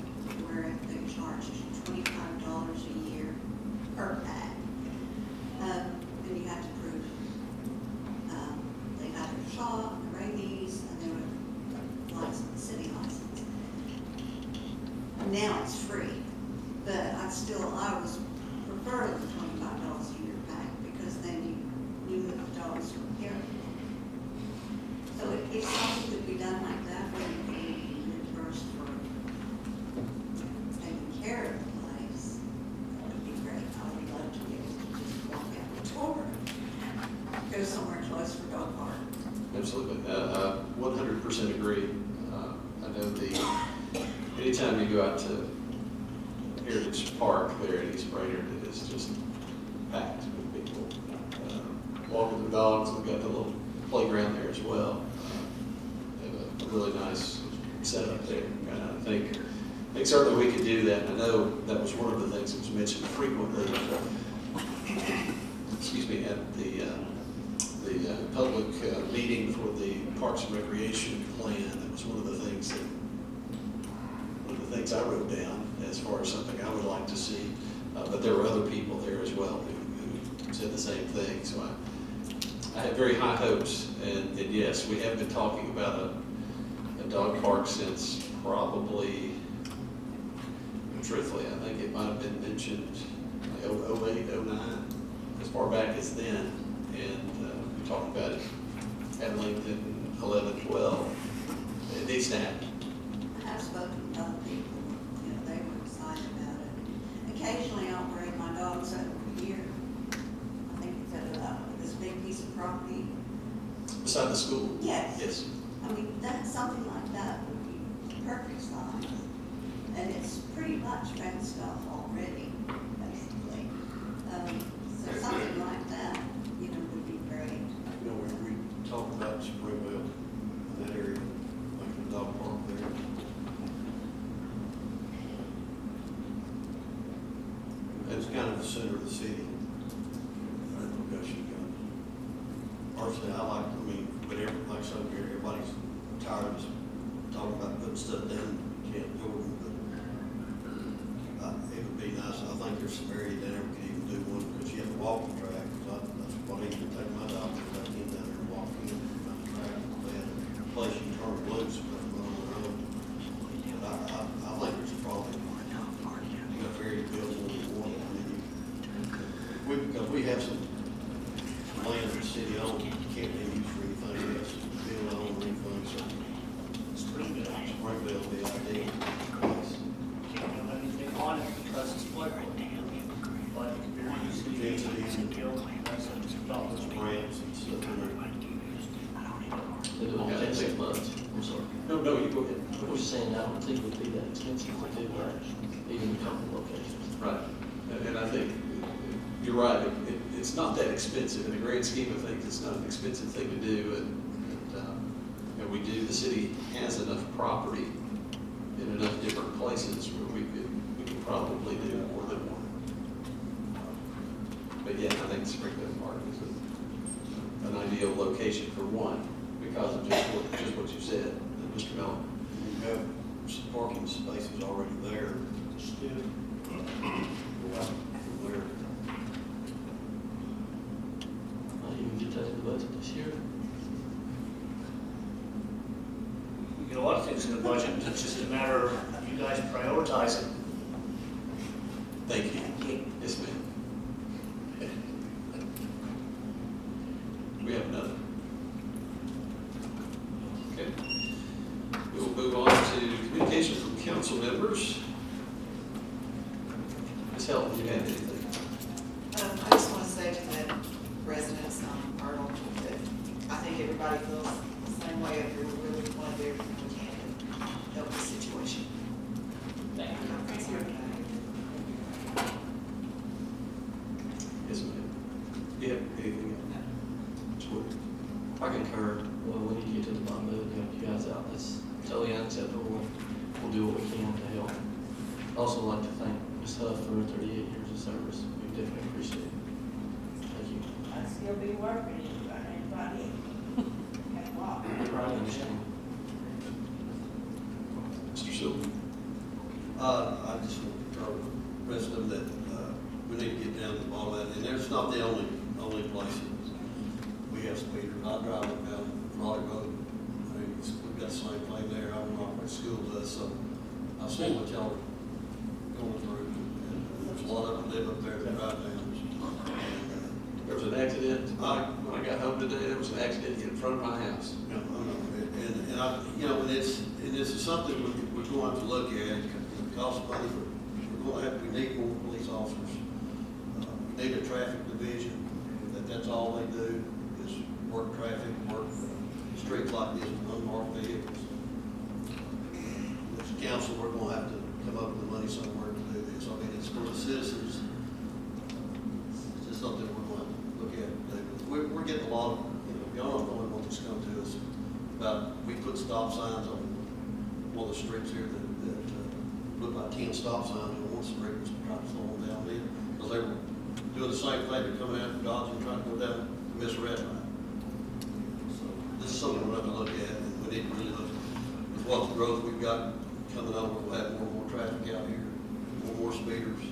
[SPEAKER 3] where they charged $25 a year per pack. And you had to prove they had their shot, rabies, and they were licensed, city license. Now it's free. But I always prefer the $25 a year pack because then you move the dogs from here. So if something could be done like that, where you can be reimbursed for taking care of the place, that would be great. I would love to be able to just walk out the door, go somewhere close for dog park.
[SPEAKER 1] Absolutely. 100% agree. I know anytime you go out to Heritage Park there at East Brainerd, it is just packed with people walking their dogs. We've got the little playground there as well. They have a really nice setup there. And I think certainly we could do that. I know that was one of the things that was mentioned frequently, excuse me, at the public meeting for the Parks and Recreation Plan. That was one of the things I wrote down as far as something I would like to see. But there were other people there as well who said the same thing. So I have very high hopes. And yes, we have been talking about a dog park since probably, truthfully, I think it might have been mentioned like 08, 09, as far back as then. And we talked about it at length in 11, 12. It needs to happen.
[SPEAKER 3] I have spoken to other people, you know, they were excited about it. Occasionally I'll bring my dogs over here. I think it's at this big piece of property.
[SPEAKER 1] Beside the school?
[SPEAKER 3] Yes.
[SPEAKER 1] Yes.
[SPEAKER 3] I mean, something like that would be perfect size. And it's pretty much fenced off already, basically. So something like that, you know, would be great.
[SPEAKER 6] You know, we talked about Springville, the center of the city. Personally, but like I said, everybody's tired of us talking about putting stuff down Camp Jordan, but it would be nice. I think there's some area down there we could even do one, because you have to walk the track, because that's what I even take my doctor, I came down there and walk in, around the track, they had a place you turn loose, but run on the road. But I think there's probably, you got area to build one you want, I mean, because we have some land in the city owned, you can't be used for anything else, build on or anything, so. Springville would be ideal.
[SPEAKER 2] Can't build anything on it because it's floodplain. But it can be used to be
[SPEAKER 6] Densities and
[SPEAKER 2] killed, that's a problem.
[SPEAKER 6] ramps and stuff in there.
[SPEAKER 4] They do it
[SPEAKER 1] Yeah,
[SPEAKER 4] in
[SPEAKER 1] 6 months.
[SPEAKER 4] I'm sorry.
[SPEAKER 1] No, you go ahead.
[SPEAKER 4] I was saying, I don't think it would be that expensive to do that, even a couple locations.
[SPEAKER 1] Right, and I think you're right, it's not that expensive, in the grand scheme of things, it's not an expensive thing to do, and we do, the city has enough property in enough different places where we could probably do more than one. But yeah, I think Springfield Park is an ideal location for one, because of just what you said, Mr. Mellon.
[SPEAKER 6] You have some parking spaces already there. Still. Go out from there.
[SPEAKER 4] Might even get that in the budget this year.
[SPEAKER 2] We get a lot of things in the budget, it's just a matter of you guys prioritizing.
[SPEAKER 1] Thank you. Yes, ma'am. We have another. Okay. We will move on to communication from council members. Ms. Helen, do you have anything?
[SPEAKER 11] I just want to say to the residents on Arnold that I think everybody feels the same way, if we really want to do everything we can to help the situation.
[SPEAKER 16] Thank you.
[SPEAKER 11] Thanks for everybody.
[SPEAKER 1] Yes, ma'am. Do you have anything? Sure.
[SPEAKER 4] I concur. Well, we need to get to the bottom of it and help you guys out. That's totally unacceptable. We'll do what we can to help. I'd also like to thank Ms. Huff for her 38 years of service. We definitely appreciate it. Thank you.
[SPEAKER 19] I still be working, anybody can walk.
[SPEAKER 4] I understand.
[SPEAKER 1] Mr. Silver?
[SPEAKER 6] I just want to tell the rest of them that, we need to get down to the bottom of that, and there's not the only place that we have speeders. I drive up down Raleigh Road, I mean, we've got the same thing there, I don't know what school does, so I've seen what y'all are going through, and there's a lot of them live up there that drive down.
[SPEAKER 1] There was an accident, when I got home today, there was an accident in front of my house.
[SPEAKER 6] Yeah, I know, and I, and this is something we're going to have to look at, it costs money, we need more police officers. We need a traffic division, that's all they do, is work traffic, work streets like this, with unmarked vehicles. As a council, we're going to have to come up with the money somewhere to do this. I mean, it's for the citizens. It's just something we're going to have to look at. We're getting a lot of, y'all don't know what this come to us about. We put stop signs on one of the streets here that put about 10 stop signs on one street, was trying to slow them down there, because they were doing the same thing, they're coming out from Dodge and trying to go down Miss Red Line. So this is something we're going to look at, and we need to really look with what the growth we've got coming on. We'll have more and more traffic out here, more speeders.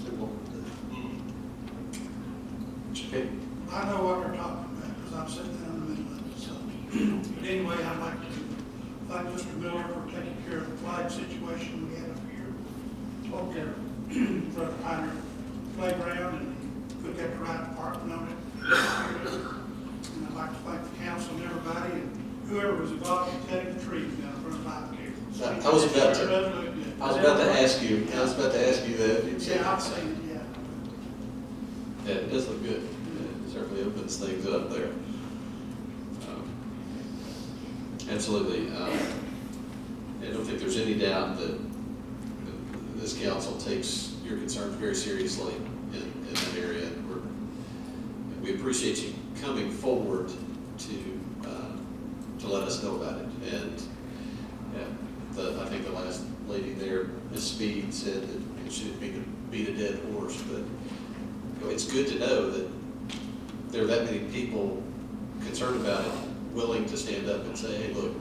[SPEAKER 6] See what we do.
[SPEAKER 1] Okay.
[SPEAKER 5] I know what they're talking about, because I'm sitting there in the middle of it, so. But anyway, I'd like to thank Mr. Miller for taking care of the flag situation we had up here. Over there, for the Pioneer Playground, and put that right department on it. And I'd like to thank the council and everybody, and whoever was involved in cutting the trees down in front of the Pioneer.
[SPEAKER 1] I was about
[SPEAKER 5] Sure does
[SPEAKER 1] to,
[SPEAKER 5] look good.
[SPEAKER 1] I was about to ask you that.
[SPEAKER 5] Yeah, I've seen it, yeah.
[SPEAKER 1] Yeah, it does look good. It certainly opens things up there. Absolutely. I don't think there's any doubt that this council takes your concerns very seriously in that area. We appreciate you coming forward to let us know about it. And I think the last lady there, Ms. Speed, said that it shouldn't beat a dead horse, but it's good to know that there are that many people concerned about it, willing to stand up and say, hey, look,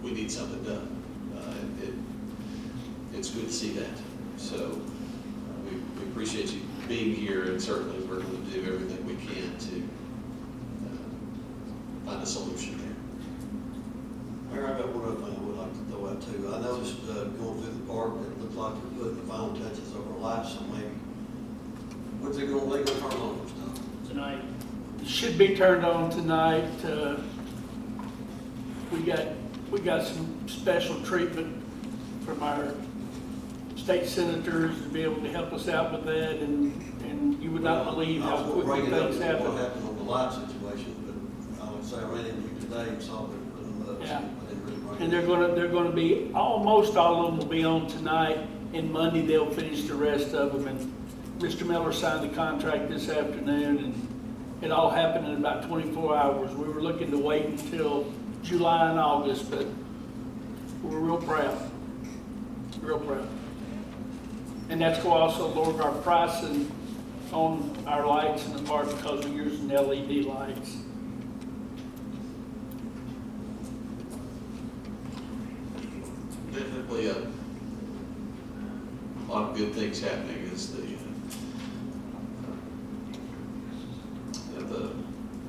[SPEAKER 1] we need something done. It's good to see that. So we appreciate you being here, and certainly we're going to do everything we can to find a solution there.
[SPEAKER 6] Mayor, I got one other thing I would like to throw out too. I noticed going through the park, it looked like they're putting the final touches over lights, so maybe, when's it gonna legally turn on or stuff?
[SPEAKER 5] Tonight. It should be turned on tonight. We got some special treatment from our state senators to be able to help us out with that, and you would not believe how quickly things happen.
[SPEAKER 6] What happened on the light situation, but I would say I ran into you today and saw them putting them up. So
[SPEAKER 5] Yeah.
[SPEAKER 6] I didn't really bring
[SPEAKER 5] And
[SPEAKER 6] it
[SPEAKER 5] they're gonna be, almost all of them will be on tonight, and Monday they'll finish the rest of them. And Mr. Miller signed the contract this afternoon, and it all happened in about 24 hours. We were looking to wait until July and August, but we're real proud, real proud. And that's going to also lower our pricing on our lights in the park because we're using LED lights.
[SPEAKER 1] Definitely a lot of good things happening as the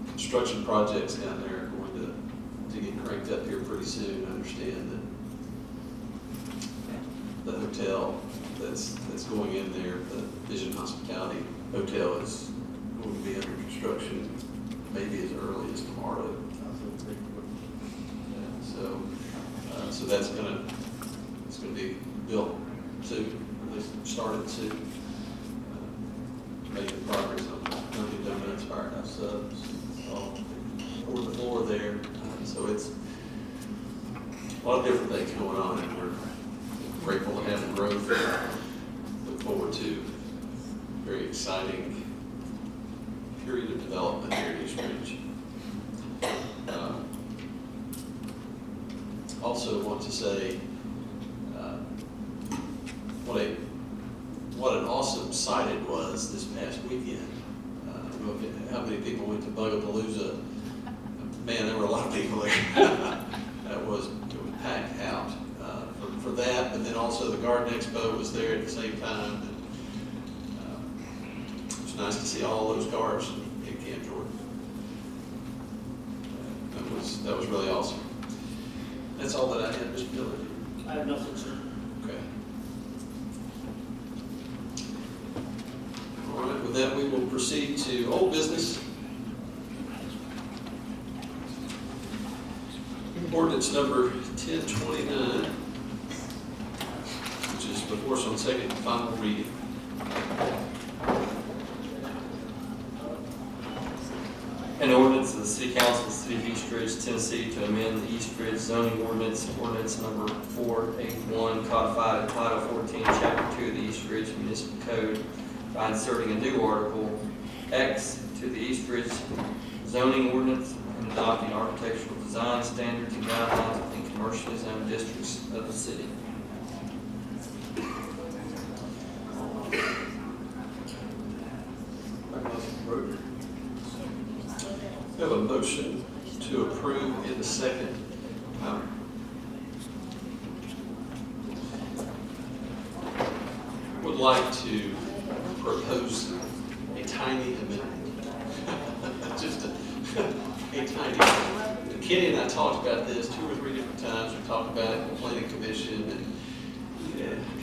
[SPEAKER 1] construction projects down there are going to get cranked up here pretty soon. I understand that the hotel that's going in there, the Vision Hospitality Hotel, is going to be under construction maybe as early as tomorrow. So that's it's gonna be built soon, at least started soon. Making progress on Dunkin' Donuts, Firehouse Subs, all over the floor there. So it's a lot of different things going on, and we're grateful to have the growth. Look forward to a very exciting period of development here in East Ridge. Also want to say what an awesome sight it was this past weekend. I don't know how many people went to Bugapalooza. Man, there were a lot of people there. It was packed out for that, but then also the Garden Expo was there at the same time. And, it was nice to see all those cars in Camp Jordan. That was really awesome. That's all that I had, Mr. Miller.
[SPEAKER 2] I have nothing, sir.
[SPEAKER 1] Okay. All right, with that, we will proceed to old business. Ordinance number 1029, which is before us on second and final reading.
[SPEAKER 8] An ordinance of the City Council of the City of East Ridge, Tennessee, to amend the East Ridge zoning ordinance number 481, codified in Title 14, Chapter 2 of the East Ridge Municipal Code, by inserting a new article X to the East Ridge zoning ordinance and adopting architectural design standards and guidelines within commercially zoned districts of the city.
[SPEAKER 1] We have a motion to approve in the second. Would like to propose a tiny amendment. Just a tiny amendment. Kenny and I talked about this 2 or 3 different times. We talked about it in the planning commission and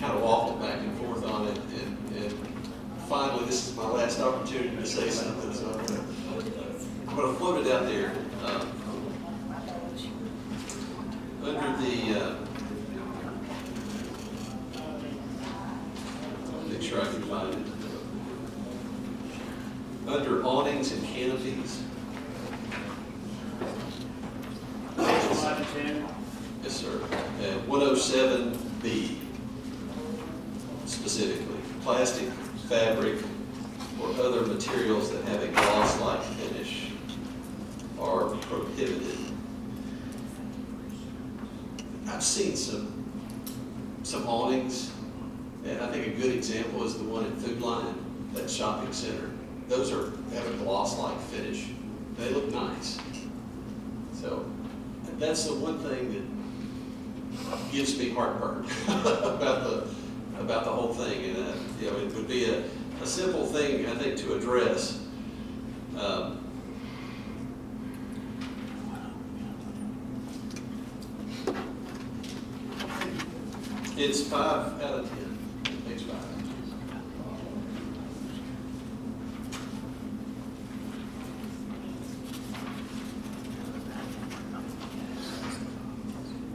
[SPEAKER 1] kind of waffled back and forth on it. And finally, this is my last opportunity to say something. So I'm going to float it out there. Under the, make sure I can find it. Under awnings and canopies. Yes, sir. 107B, specifically, plastic, fabric, or other materials that have a gloss-like finish are prohibited. I've seen some awnings And I think a good example is the one at Food Lion, that shopping center. Those have a gloss-like finish. They look nice. So that's the one thing that gives me heartburn about the whole thing. And you know, it would be a simple thing, I think, to address. It's 5 out of 10. Page 5.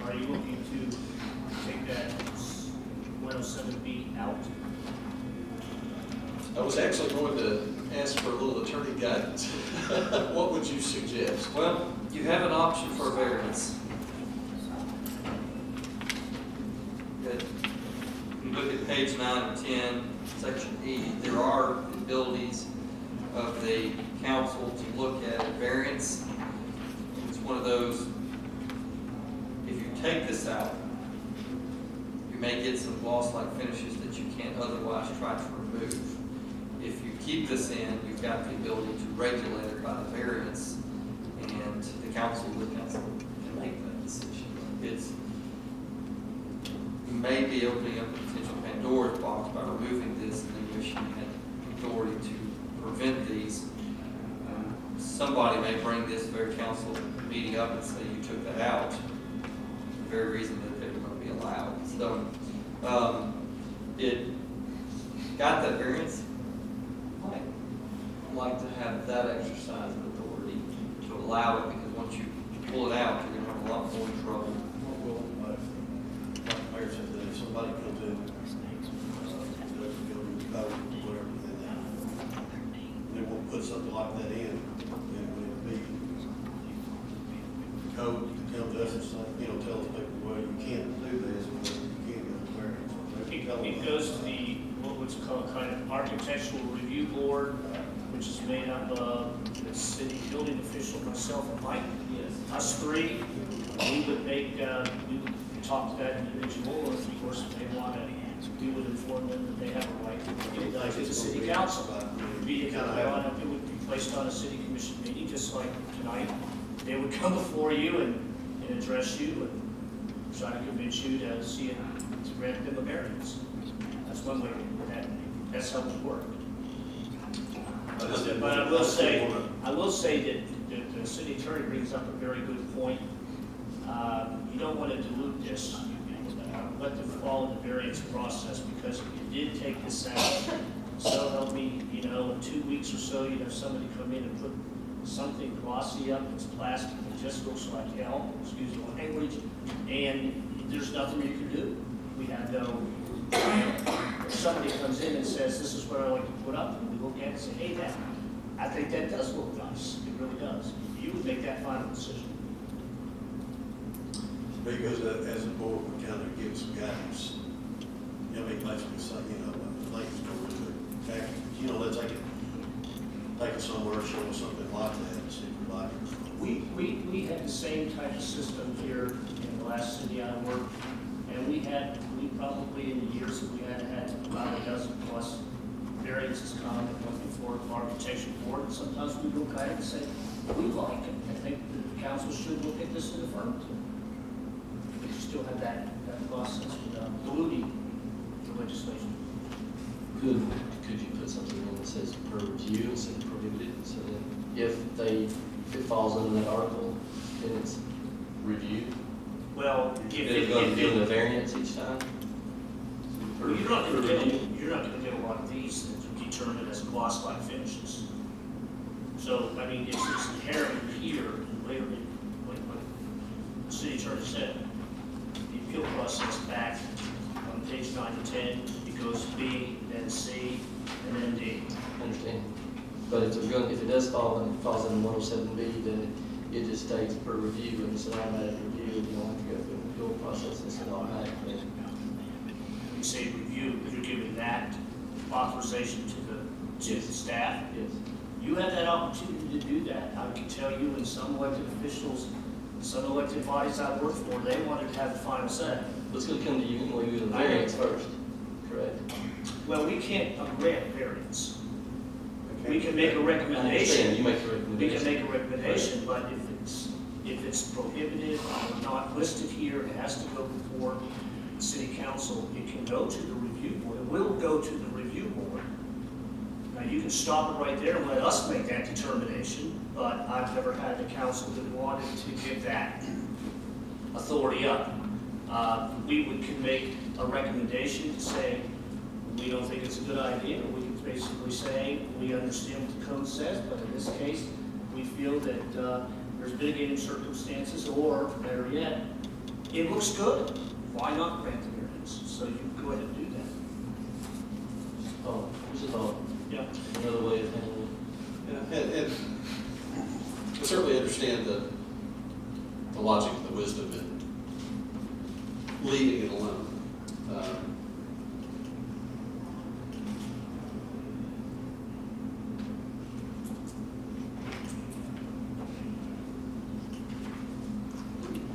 [SPEAKER 2] Are you looking to take that 107B out?
[SPEAKER 1] I was actually going to ask for a little attorney guidance. What would you suggest?
[SPEAKER 8] Well, you have an option for a variance. Good. You look at page 9 and 10, section E, there are abilities of the council to look at a variance. It's one of those, if you take this out, you may get some gloss-like finishes that you can't otherwise try to remove. If you keep this in, you've got the ability to regulate it by the variance, and the council can make that decision. You may be opening up a potential Pandora's box by removing this, and then wishing you had authority to prevent these. Somebody may bring this very council meeting up and say you took that out, for the very reason that they were going to be allowed. So, it got that variance. I'd like to have that exercise of authority to allow it, because once you pull it out, you're going to have a lot more trouble.
[SPEAKER 6] Well, like the mayor said, that if somebody comes in, whatever, then we'll put something like that in, and it'll be code to come to us and say, you know, tell us people, well, you can't do this, but you can't get the variance.
[SPEAKER 2] It goes to what's called kind of architectural review board, which is made up of the city building official, myself, and Mike.
[SPEAKER 8] Yes.
[SPEAKER 2] Us three, we would talk to that individual, or of course, if they want to, we would inform them that they have a right to get it back to the city council. It would be placed on a city commission meeting, just like tonight. They would come before you and address you and try to convince you to see it, to grant them a variance. That's one way that's how it worked. But I will say that the city attorney brings up a very good point. You don't want to dilute this. Let them follow the variance process, because if you did take this out, so help me, in 2 weeks or so, you'd have somebody come in and put something glossy up, it's plastic, it just looks like hell, excuse the language, and there's nothing you can do. We have no, if somebody comes in and says, this is what I like to put up, and we look at it and say, hey, I think that does look nice, it really does. You would make that final decision.
[SPEAKER 6] Because as a board, we kind of give some guidance. Basically say, things go into it. Let's take it somewhere, show us something like that, and see if we like it.
[SPEAKER 2] We had the same type of system here in the last city I worked, and we probably in the years that we had about a dozen plus variances come and went before the architecture board, and sometimes we look at it and say, we like it, I think the council should look at this in the affirmative. But you still have that process without diluting the legislation.
[SPEAKER 4] Could you put something in that says per review instead of prohibited, so that if it falls under that article, then it's reviewed?
[SPEAKER 2] Well,
[SPEAKER 4] They're going to do the variance each time?
[SPEAKER 2] Well, you're not going to get a lot of these that are determined as gloss-like finishes. So, it's inherent here, and later, like the city attorney said, the appeal process back on page 9 and 10, it goes B, then C, and then D.
[SPEAKER 4] Understand. But if it does fall and it falls under 107B, then it just states per review, and it's an automatic review, and you don't have to go through an appeal process, it's an automatic thing.
[SPEAKER 2] You say review, you're giving that authorization to the staff.
[SPEAKER 4] Yes.
[SPEAKER 2] You have that opportunity to do that. I can tell you, in some elected officials, some elected bodies I work for, they wanted to have the final say.
[SPEAKER 4] But it's going to come to you anyway with a variance first. correct?
[SPEAKER 2] Well, we can't grant variance. We can make a
[SPEAKER 8] I understand,
[SPEAKER 2] recommendation.
[SPEAKER 8] you make the
[SPEAKER 2] We
[SPEAKER 8] recommendation.
[SPEAKER 2] can make a recommendation, but if it's prohibited or not listed here, it has to go before city council. It can go to the review board. It will go to the review board. Now, you can stop it right there and let us make that determination, but I've never had the council that wanted to give that authority up. Can make a recommendation to say, we don't think it's a good idea, or we can basically say, we understand what the code says, but in this case, we feel that there's mitigating circumstances, or better yet, it looks good. Why not grant the variance? So you can go ahead and do that.
[SPEAKER 4] Oh, just a thought.
[SPEAKER 2] Yeah.
[SPEAKER 4] Another way to handle it.
[SPEAKER 1] Yeah, and I certainly understand the logic and the wisdom in leaving it alone.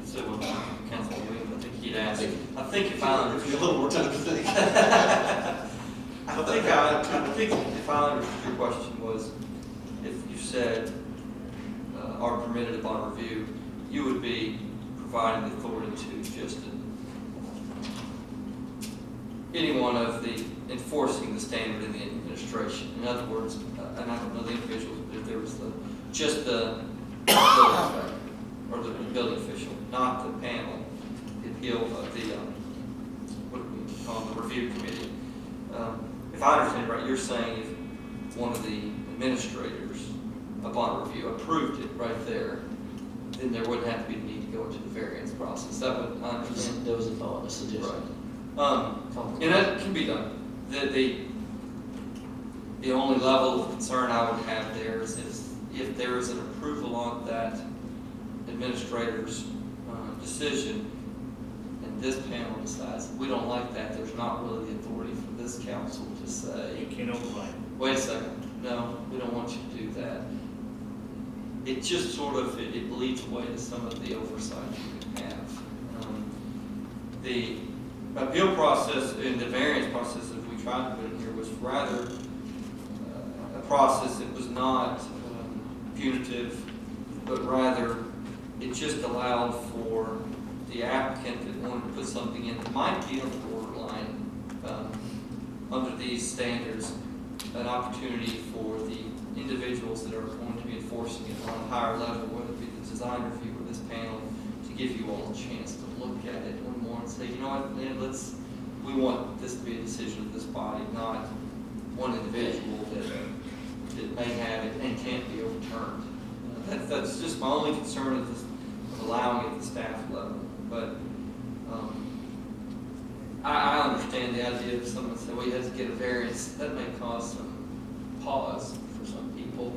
[SPEAKER 8] So, Councilman Williams, I think he'd asked,
[SPEAKER 1] think-
[SPEAKER 8] I think if I
[SPEAKER 1] Give
[SPEAKER 8] understood.
[SPEAKER 1] you a little more time to think.
[SPEAKER 8] I think if I understood your question was, if you said, are permitted upon review, you would be providing the authority to just any one of the enforcing the standard in the administration. In other words, and I don't know the individuals, but if there was just the building inspector or the building official, not the panel, the appeal of the, what do we call it, the review committee. If I understand right, you're saying if one of the administrators, upon review, approved it right there, then there wouldn't have to be the need to go into the variance process. That would, I understand.
[SPEAKER 4] There was a thought, a suggestion.
[SPEAKER 8] And that can be done. The only level of concern I would have there is if there is an approval on that administrator's decision, and this panel decides, we don't like that, there's not really the authority for this council to say,
[SPEAKER 2] You can't override.
[SPEAKER 8] wait a second, no, we don't want you to do that. It just sort of, it leads away to some of the oversight you can have. The appeal process and the variance process that we tried to put in here was rather a process that was not punitive, but rather it just allowed for the applicant that wanted to put something in that might be on the borderline under these standards, an opportunity for the individuals that are going to be enforcing it on a higher level, whether it be the design review or this panel, to give you all a chance to look at it one more and say, you know what, man, we want this to be a decision of this body, not one individual that may have it and can't be overturned. That's just my only concern of allowing it at the staff level. But I understand the idea of someone saying, well, you have to get a variance. That may cause some pause for some people.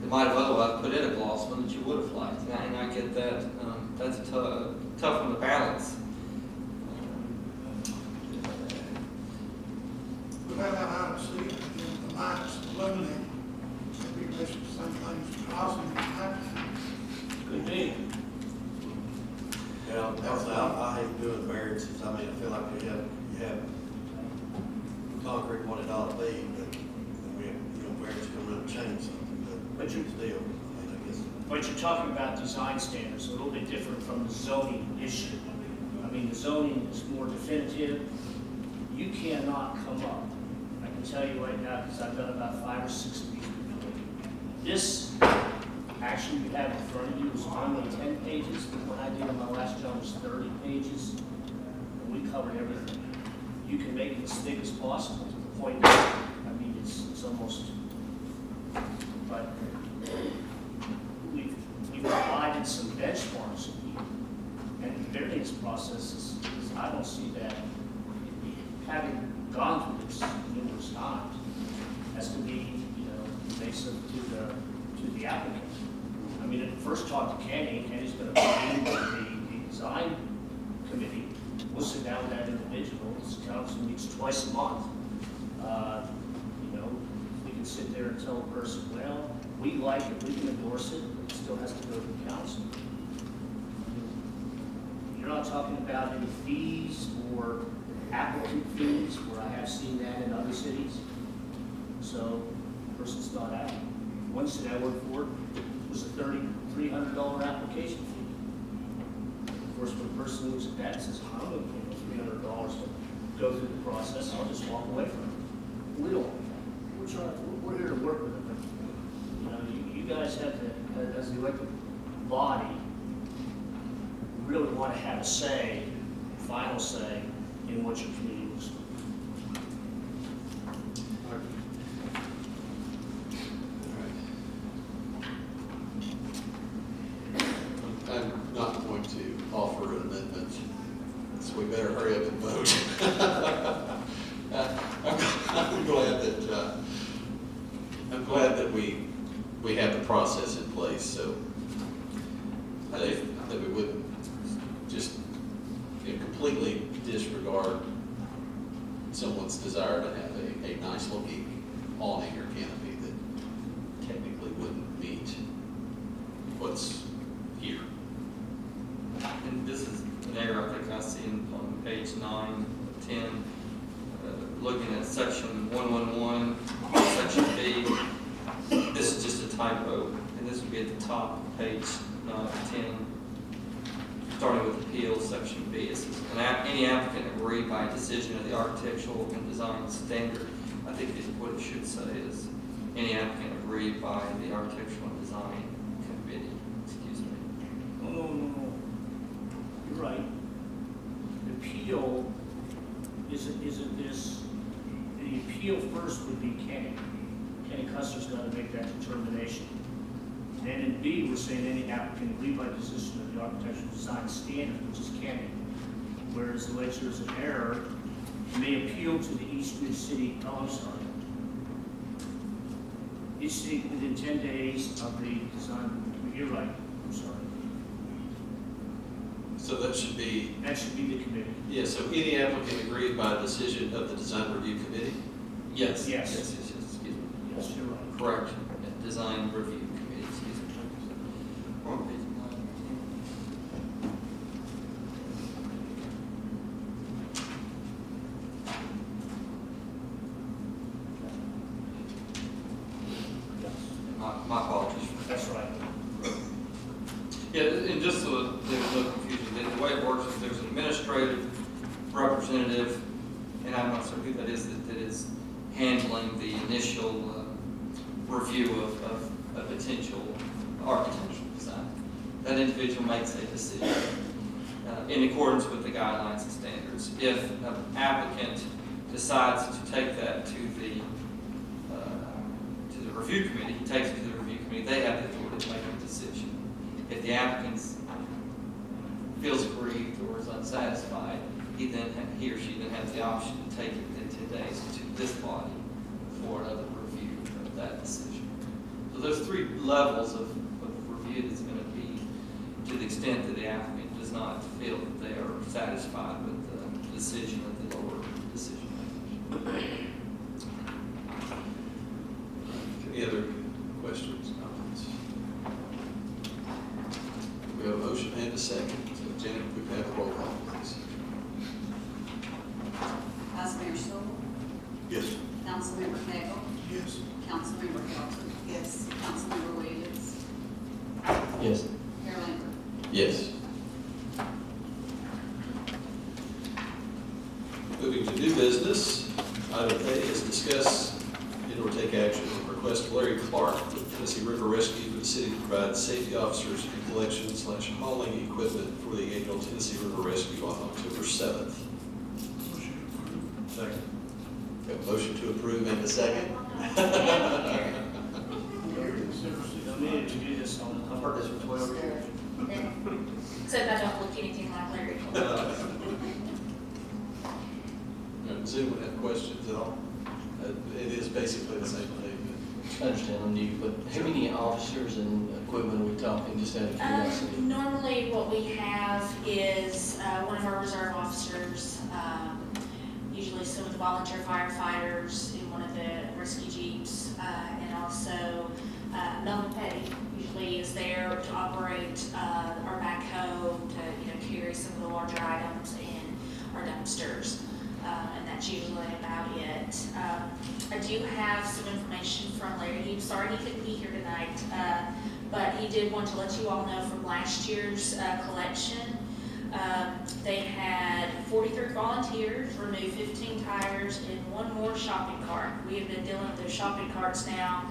[SPEAKER 8] They might have otherwise put in a gloss one that you would have liked. And I get that. That's a tough one to balance.
[SPEAKER 5] Without that out of city, the lines eliminated, it'd be basically the same thing as crossing the line.
[SPEAKER 2] Could be.
[SPEAKER 6] Yeah, I hate doing variances. I mean, I feel like you have concrete what it ought to be, but we have, variance coming up and change something, but still, I mean, I guess.
[SPEAKER 2] But you're talking about design standards, a little bit different from the zoning issue. I mean, the zoning is more definitive. You cannot come up, I can tell you right now, because I've done about 5 or 6 of these before. This action you have in front of you is only 10 pages, but when I did in my last job was 30 pages, and we covered everything. You can make it as thick as possible to the point that, I mean, it's almost, but we've provided some benchmarks here. And the variance process is I don't see that, having gone through this numerous times, has to be, invasive to the applicant. I mean, at first talk to Kenny, Kenny's going to convene the design committee. We'll sit down with that individual. This council meets twice a month. We can sit there and tell a person, well, we like it, we can endorse it, but it still has to go to the council. You're not talking about any fees or applicant fees, where I have seen that in other cities. So, the person's not out. One city I worked for was a $3,300 application fee. Of course, when a person looks at that and says, I'm going to pay $300 to go through the process, I'll just walk away from it. We don't, we're here to work with them. You know, you guys have to, as the elected body, really want to have a say, final say, in what your community looks like.
[SPEAKER 1] I'm not going to offer an amendment, so we better hurry up and vote. I'm glad that we have the process in place, so that we wouldn't just completely disregard someone's desire to have a nice looking awning or canopy that technically wouldn't meet what's here.
[SPEAKER 8] And this is an error I think I see on page 9, 10, looking at section 111, section B. This is just a typo, and this would be at the top of page 10, starting with appeals, section B. It says, any applicant agree by a decision of the architectural and design standard. I think what it should say is, any applicant agree by the architectural and design committee. Excuse me.
[SPEAKER 2] No. You're right. The appeal, isn't this, the appeal first would be Kenny. Kenny Custer's got to make that determination. Then in B, we're saying any applicant agree by decision of the architectural design standard, which is Kenny. Whereas the legislature is an error, may appeal to the East Ridge City, oh, I'm sorry. Each city within 10 days of the design, you're right, I'm sorry.
[SPEAKER 1] So that should be,
[SPEAKER 2] the committee.
[SPEAKER 1] yeah, so any applicant agreed by a decision of the design review committee?
[SPEAKER 8] Yes.
[SPEAKER 2] Yes.
[SPEAKER 8] Excuse me.
[SPEAKER 2] Yes, you're right.
[SPEAKER 8] Correct. Design review committee, excuse me. We're on page 9. My apologies.
[SPEAKER 2] That's right.
[SPEAKER 8] Yeah, and just so there's no confusion, the way it works is there's an administrative representative, and I'm not sure who that is handling the initial review of a potential architectural design. That individual makes a decision in accordance with the guidelines and standards. If an applicant decides to take that to the review committee, he takes it to the review committee, they have the authority to make a decision. If the applicant feels aggrieved or is unsatisfied, he or she then has the option to take it within 10 days to this body for another review of that decision. So there's 3 levels of review that's going to be, to the extent that the applicant does not feel that they are satisfied with the decision of the lower decision makers.
[SPEAKER 1] Any other questions, comments? We have a motion and a second. So Janet, we can have a roll call, please.
[SPEAKER 3] Vice Mayor Stoll,
[SPEAKER 6] Yes.
[SPEAKER 3] Councilmember Cagle,
[SPEAKER 5] Yes.
[SPEAKER 3] Councilmember Hilton. Yes. Councilmember Williams,
[SPEAKER 4] Yes.
[SPEAKER 3] Mayor Lambert.
[SPEAKER 1] Yes. Moving to new business, item A is discuss and/or take action on request Larry Clark with Tennessee River Rescue for the city to provide safety officers and collection/hauling equipment for the annual Tennessee River Rescue on October 7th.
[SPEAKER 6] Second.
[SPEAKER 1] We have a motion to approve and a second.
[SPEAKER 2] We needed to do this on the.
[SPEAKER 4] I've heard this for 12 years.
[SPEAKER 9] Except I don't look anything like Larry.
[SPEAKER 1] Zoom would have questions at all. It is basically the same thing.
[SPEAKER 4] I understand I'm new, but how many officers and equipment are we talking, just out of curiosity?
[SPEAKER 9] Normally what we have is one of our reserve officers, usually some of the volunteer firefighters in one of the rescue jeeps, and also Melvin Petty usually is there to operate our backhoe, to carry some of the larger items in our dumpsters. and that's usually about it. I do have some information from Larry. He's sorry he couldn't be here tonight, but he did want to let you all know from last year's collection. They had 43 volunteers, remove 15 tires, and one more shopping cart. We have been dealing with those shopping carts now,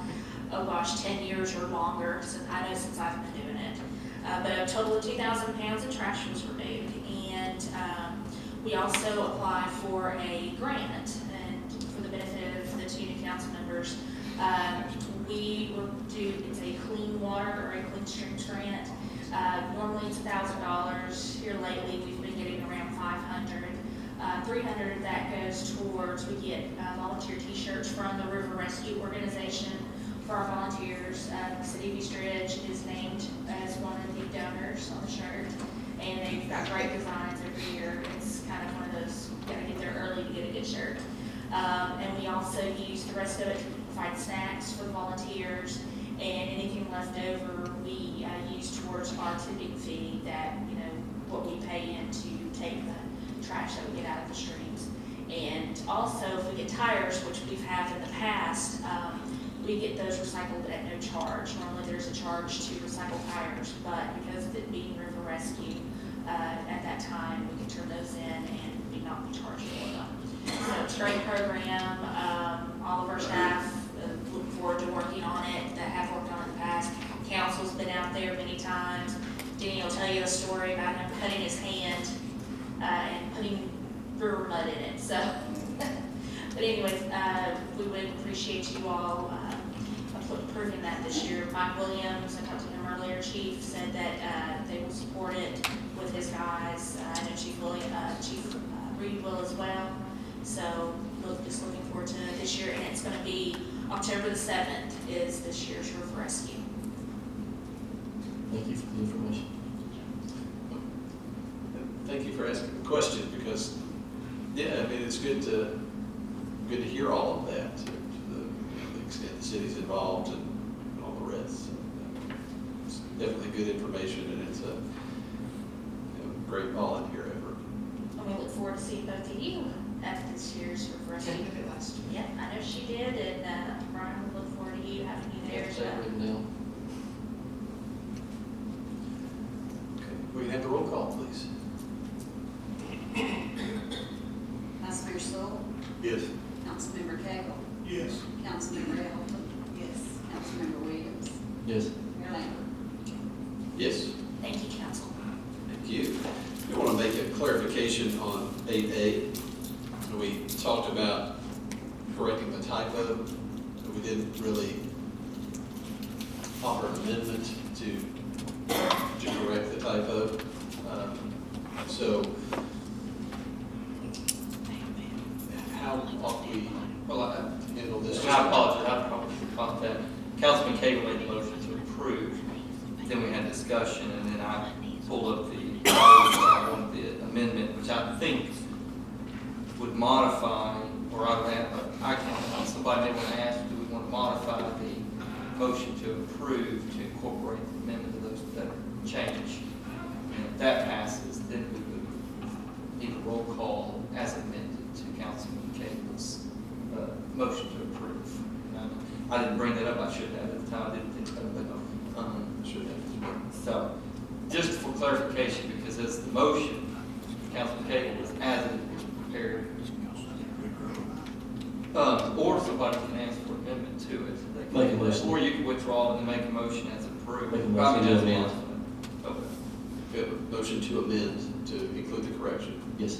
[SPEAKER 9] oh gosh, 10 years or longer, since I've been doing it. But a total of 2,000 pounds of trash was removed. And we also applied for a grant, and for the benefit of the two new council members, we will do, it's a clean water or a clean streams grant. Normally it's $1,000. Here lately, we've been getting around 500. 300 of that goes towards, we get volunteer t-shirts from the River Rescue Organization for our volunteers. City of East Ridge is named as one of the donors on the shirt, and they've got great designs every year. It's kind of one of those, you gotta get there early to get a good shirt. And we also use the rest of it to provide snacks for the volunteers, and anything left over we use towards our tipping fee, that, you know, what we pay in to take the trash that we get out of the streams. And also, if we get tires, which we've had in the past, we get those recycled at no charge. Normally there's a charge to recycle tires, but because of it being River Rescue, at that time, we can turn those in and be not be charged for them. So it's a great program. All of our staff look forward to working on it, that have worked on it in the past. Council's been out there many times. Danny will tell you a story about him cutting his hand and putting river mud in it. So, but anyways, we would appreciate you all approving that this year. Mike Williams, I talked to him earlier, Chief, said that they will support it with his guys. I know Chief Reed will as well. So just looking forward to this year, and it's going to be October the 7th is this year's River Rescue.
[SPEAKER 8] Thank you for the information.
[SPEAKER 1] Thank you for asking the question, because, yeah, I mean, it's good to hear all of that, to the extent the city's involved and all the rest. So, it's definitely good information, and it's a great volunteer effort.
[SPEAKER 9] And we look forward to seeing both of you at this year's River Rescue. Yeah, I know she did, and Brian, we look forward to you having you there as well.
[SPEAKER 8] Written down.
[SPEAKER 1] Okay, we can have the roll call, please.
[SPEAKER 11] Vice Mayor Stoll,
[SPEAKER 1] Yes.
[SPEAKER 11] Councilmember Cagle,
[SPEAKER 5] Yes.
[SPEAKER 11] Councilmember Elton,
[SPEAKER 3] Yes.
[SPEAKER 11] Councilmember Williams,
[SPEAKER 8] Yes.
[SPEAKER 11] Mayor Lambert.
[SPEAKER 1] Yes.
[SPEAKER 9] Thank you, Council.
[SPEAKER 1] Thank you. We want to make a clarification on 8A. We talked about correcting the typo. We didn't really offer an amendment to correct the typo. So how ought we handle this?
[SPEAKER 8] I apologize, I probably should have caught that. Councilman Cagle made the motion to approve, then we had discussion, and then I pulled up I wanted the amendment, which I think would modify, or somebody may want to ask, do we want to modify the motion to approve to incorporate the amendment of those, that change? And if that passes, then we would need a roll call as amended to Councilman Cagle's motion to approve. And I didn't bring that up, I should have at the time, I didn't think of it, but
[SPEAKER 1] Should have.
[SPEAKER 8] so, just for clarification, because as the motion, Councilman Cagle was as it was prepared. Or somebody can ask for amendment to it. They can
[SPEAKER 4] Make a
[SPEAKER 8] do that.
[SPEAKER 4] motion.
[SPEAKER 8] Or you can withdraw it and make a motion as approved.
[SPEAKER 4] Make a motion
[SPEAKER 8] Probably
[SPEAKER 4] to
[SPEAKER 8] just
[SPEAKER 4] amend.
[SPEAKER 8] one. Okay.
[SPEAKER 1] We have a motion to amend to include the correction.
[SPEAKER 4] Yes.